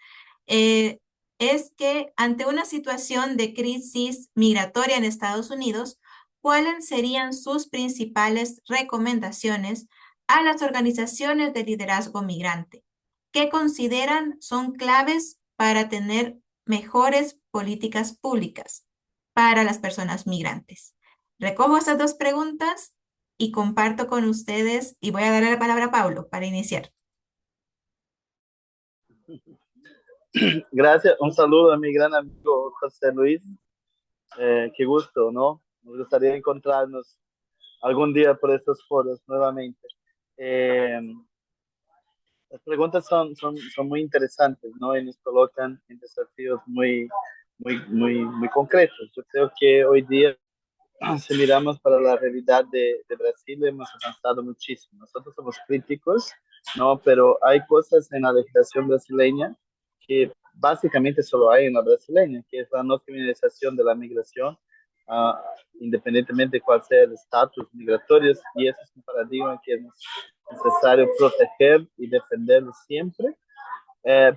[SPEAKER 1] eh, es que ante una situación de crisis migratoria en Estados Unidos, ¿cuáles serían sus principales recomendaciones a las organizaciones de liderazgo migrante? ¿Qué consideran son claves para tener mejores políticas públicas para las personas migrantes? Recojo estas dos preguntas y comparto con ustedes y voy a darle la palabra a Pablo para iniciar.
[SPEAKER 4] Gracias, un saludo a mi gran amigo José Luis. Qué gusto, ¿no? Nos gustaría encontrarnos algún día por estos foros nuevamente. Eh, las preguntas son muy interesantes, ¿no? Y nos colocan en desafíos muy concretos. Yo creo que hoy día, si miramos para la realidad de Brasil, hemos avanzado muchísimo. Nosotros somos críticos, ¿no? Pero hay cosas en la legislación brasileña que básicamente solo hay en la brasileña, que es la no criminalización de la migración, uh, independientemente de cuál sea el estatus migratorio, y ese es un paradigma que es necesario proteger y defenderlo siempre.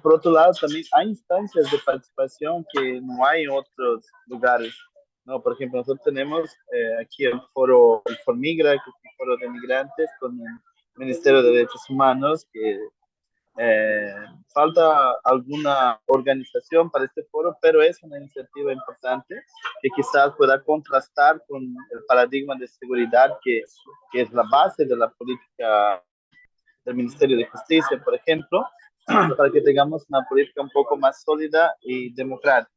[SPEAKER 4] Por otro lado, también hay instancias de participación que no hay en otros lugares. No, por ejemplo, nosotros tenemos aquí el Formigra, que es un foro de migrantes con el Ministerio de Derechos Humanos, que eh, falta alguna organización para este foro, pero es una iniciativa importante que quizás pueda contrastar con el paradigma de seguridad que es la base de la política del Ministerio de Justicia, por ejemplo, para que tengamos una política un poco más sólida y democrática.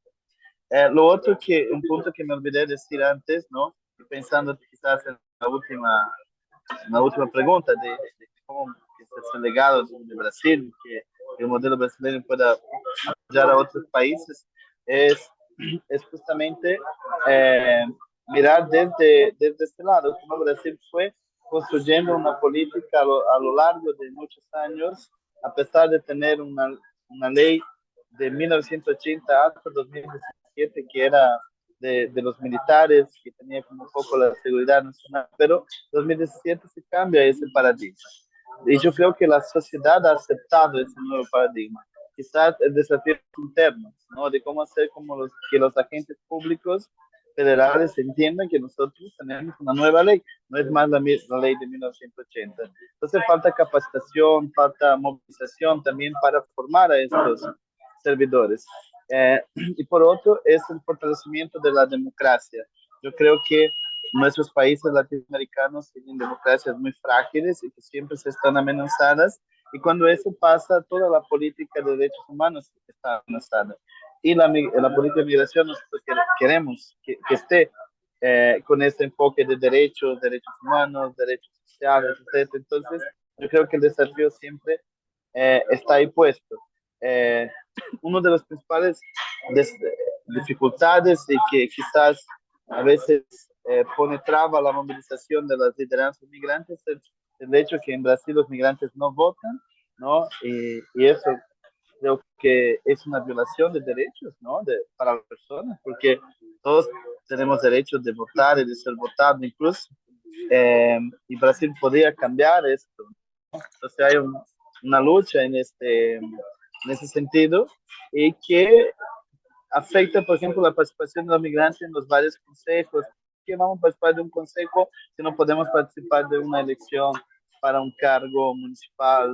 [SPEAKER 4] Lo otro un punto que me olvidé de decir antes, ¿no? Pensando quizás en la última pregunta de cómo es el legado de Brasil, que el modelo brasileño pueda apoyar a otros países, es justamente mirar desde este lado, cómo Brasil fue construyendo una política a lo largo de muchos años, a pesar de tener una ley de 1980 hasta 2017 que era de los militares, que tenía como un poco la seguridad nacional, pero en 2017 se cambia ese paradigma. Y yo creo que la sociedad ha aceptado ese nuevo paradigma. Quizás el desafío interno, ¿no? De cómo hacer que los agentes públicos federales entiendan que nosotros tenemos una nueva ley, no es más la ley de 1980. Entonces falta capacitación, falta movilización también para formar a estos servidores. Y por otro, es el fortalecimiento de la democracia. Yo creo que nuestros países latinoamericanos tienen democracias muy frágiles y que siempre se están amenazadas. Y cuando eso pasa, toda la política de derechos humanos está amenazada. Y la política de migración nosotros queremos que esté con este enfoque de derechos humanos, derechos sociales, etc. Entonces, yo creo que el desafío siempre está ahí puesto. Uno de los principales dificultades y que quizás a veces pone traba a la movilización de las lideranzas migrantes, el hecho que en Brasil los migrantes no votan, ¿no? Y eso creo que es una violación de derechos, ¿no? Para las personas, porque todos tenemos derechos de votar y de ser votados incluso, y Brasil podría cambiar esto. Entonces hay una lucha en ese sentido y que afecta, por ejemplo, la participación de los migrantes en los varios consejos. ¿Qué vamos a participar de un consejo si no podemos participar de una elección para un cargo municipal,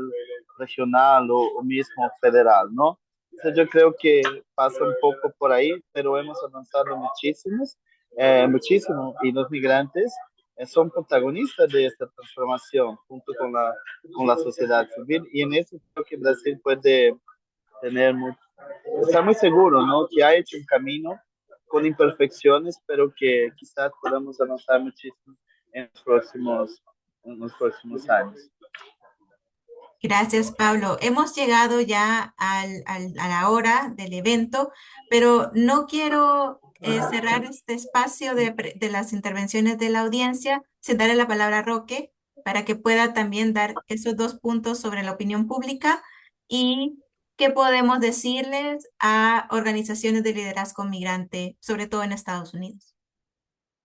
[SPEAKER 4] regional o mismo federal, ¿no? Entonces yo creo que pasa un poco por ahí, pero hemos avanzado muchísimo, y los migrantes son protagonistas de esta transformación junto con la sociedad civil, y en eso creo que Brasil puede tener estar muy seguro, ¿no? Que ha hecho un camino con imperfecciones, pero que quizás podamos avanzar muchísimo en los próximos años.
[SPEAKER 1] Gracias, Pablo. Hemos llegado ya a la hora del evento, pero no quiero cerrar este espacio de las intervenciones de la audiencia sin darle la palabra a Roque para que pueda también dar esos 2 puntos sobre la opinión pública y qué podemos decirles a organizaciones de liderazgo migrante, sobre todo en Estados Unidos.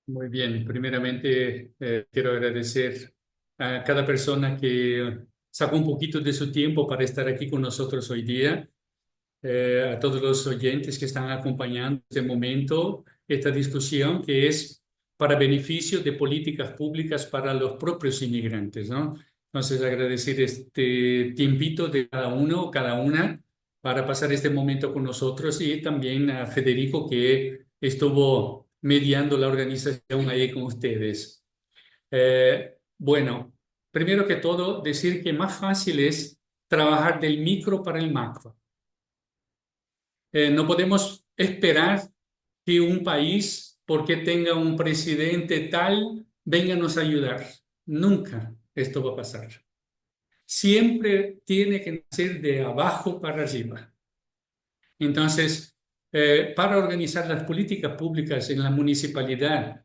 [SPEAKER 2] Muy bien, primeramente quiero agradecer a cada persona que sacó un poquito de su tiempo para estar aquí con nosotros hoy día, a todos los oyentes que están acompañando este momento, esta discusión que es para beneficio de políticas públicas para los propios inmigrantes, ¿no? Entonces, agradecer este tiempito de cada uno, cada una, para pasar este momento con nosotros, y también a Federico, que estuvo mediando la organización ahí con ustedes. Bueno, primero que todo, decir que más fácil es trabajar del micro para el macro. No podemos esperar que un país, porque tenga un presidente tal, venga a nos ayudar. Nunca esto va a pasar. Siempre tiene que nacer de abajo para arriba. Entonces, para organizar las políticas públicas en la municipalidad,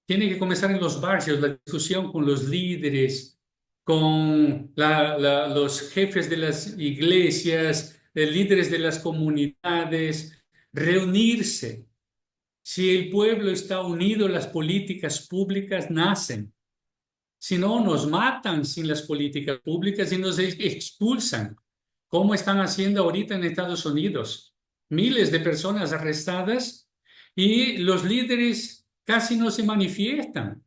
[SPEAKER 2] tiene que comenzar en los barrios, la discusión con los líderes, con los jefes de las iglesias, líderes de las comunidades, reunirse. Si el pueblo está unido, las políticas públicas nacen. Si no, nos matan sin las políticas públicas y nos expulsan, como están haciendo ahorita en Estados Unidos. Miles de personas arrestadas y los líderes casi no se manifiestan.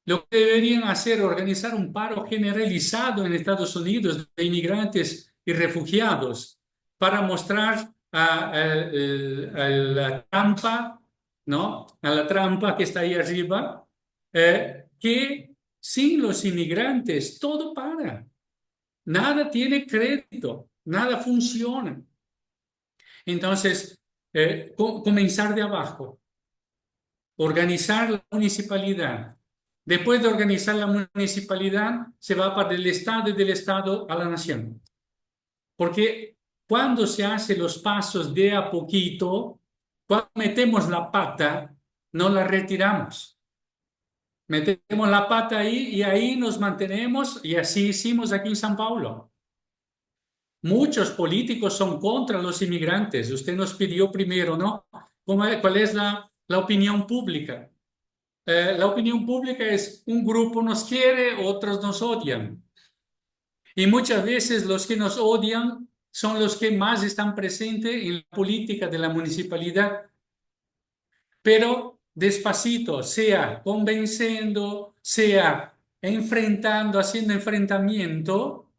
[SPEAKER 2] Lo que deberían hacer es organizar un paro generalizado en Estados Unidos de inmigrantes y refugiados para mostrar a la trampa, ¿no? A la trampa que está ahí arriba, que sin los inmigrantes todo para. Nada tiene crédito, nada funciona. Entonces, comenzar de abajo, organizar la municipalidad. Después de organizar la municipalidad, se va para el Estado y del Estado a la nación. Porque cuando se hacen los pasos de a poquito, cuando metemos la pata, no la retiramos. Metemos la pata ahí y ahí nos mantenemos, y así hicimos aquí en San Paulo. Muchos políticos son contra los inmigrantes. Usted nos pidió primero, ¿no? ¿Cuál es la opinión pública? La opinión pública es: un grupo nos quiere, otros nos odian. Y muchas veces los que nos odian son los que más están presentes en la política de la municipalidad. Pero despacito, sea convenciendo, sea enfrentando, haciendo enfrentamiento,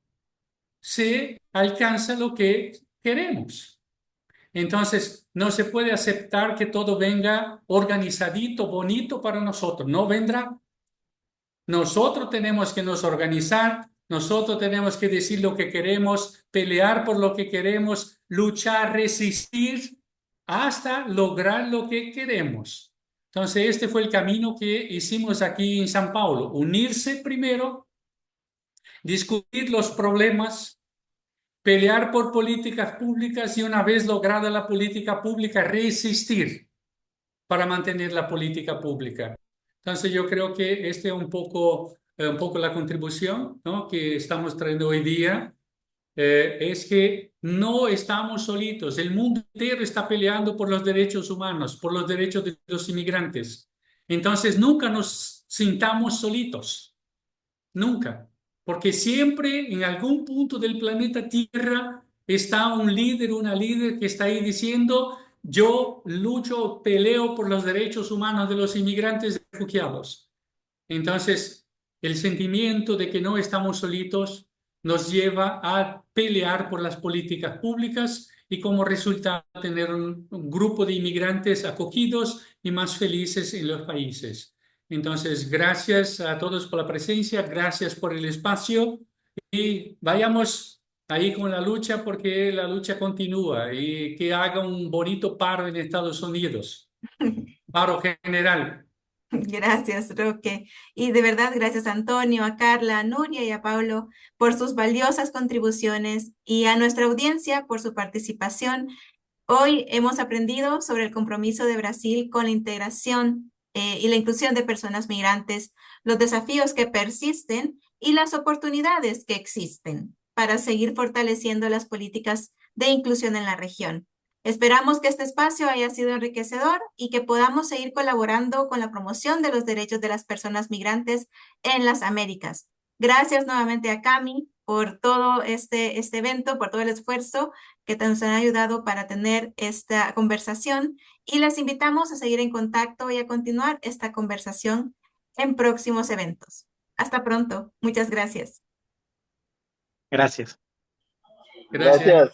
[SPEAKER 2] se alcanza lo que queremos. Entonces, no se puede aceptar que todo venga organizadito, bonito para nosotros. No vendrá. Nosotros tenemos que nos organizar, nosotros tenemos que decir lo que queremos, pelear por lo que queremos, luchar, resistir hasta lograr lo que queremos. Entonces, este fue el camino que hicimos aquí en San Paulo. Unirse primero, discutir los problemas, pelear por políticas públicas, y una vez lograda la política pública, resistir para mantener la política pública. Entonces yo creo que este es un poco la contribución, ¿no?, que estamos trayendo hoy día. Es que no estamos solitos. El mundo entero está peleando por los derechos humanos, por los derechos de los inmigrantes. Entonces nunca nos sintamos solitos, nunca, porque siempre en algún punto del planeta Tierra está un líder, una líder que está ahí diciendo: yo lucho, peleo por los derechos humanos de los inmigrantes y refugiados. Entonces, el sentimiento de que no estamos solitos nos lleva a pelear por las políticas públicas y como resultado tener un grupo de inmigrantes acogidos y más felices en los países. Entonces, gracias a todos por la presencia, gracias por el espacio y vayamos ahí con la lucha, porque la lucha continúa, y que haga un bonito paro en Estados Unidos, paro general.
[SPEAKER 1] Gracias, Roque. Y de verdad, gracias a Antonio, a Carla, a Nuria y a Paulo por sus valiosas contribuciones y a nuestra audiencia por su participación. Hoy hemos aprendido sobre el compromiso de Brasil con la integración y la inclusión de personas migrantes, los desafíos que persisten y las oportunidades que existen para seguir fortaleciendo las políticas de inclusión en la región. Esperamos que este espacio haya sido enriquecedor y que podamos seguir colaborando con la promoción de los derechos de las personas migrantes en las Américas. Gracias nuevamente a Cami por todo este evento, por todo el esfuerzo que nos han ayudado para tener esta conversación, y les invitamos a seguir en contacto y a continuar esta conversación en próximos eventos. Hasta pronto. Muchas gracias.
[SPEAKER 6] Gracias.
[SPEAKER 2] Gracias.
[SPEAKER 4] Gracias.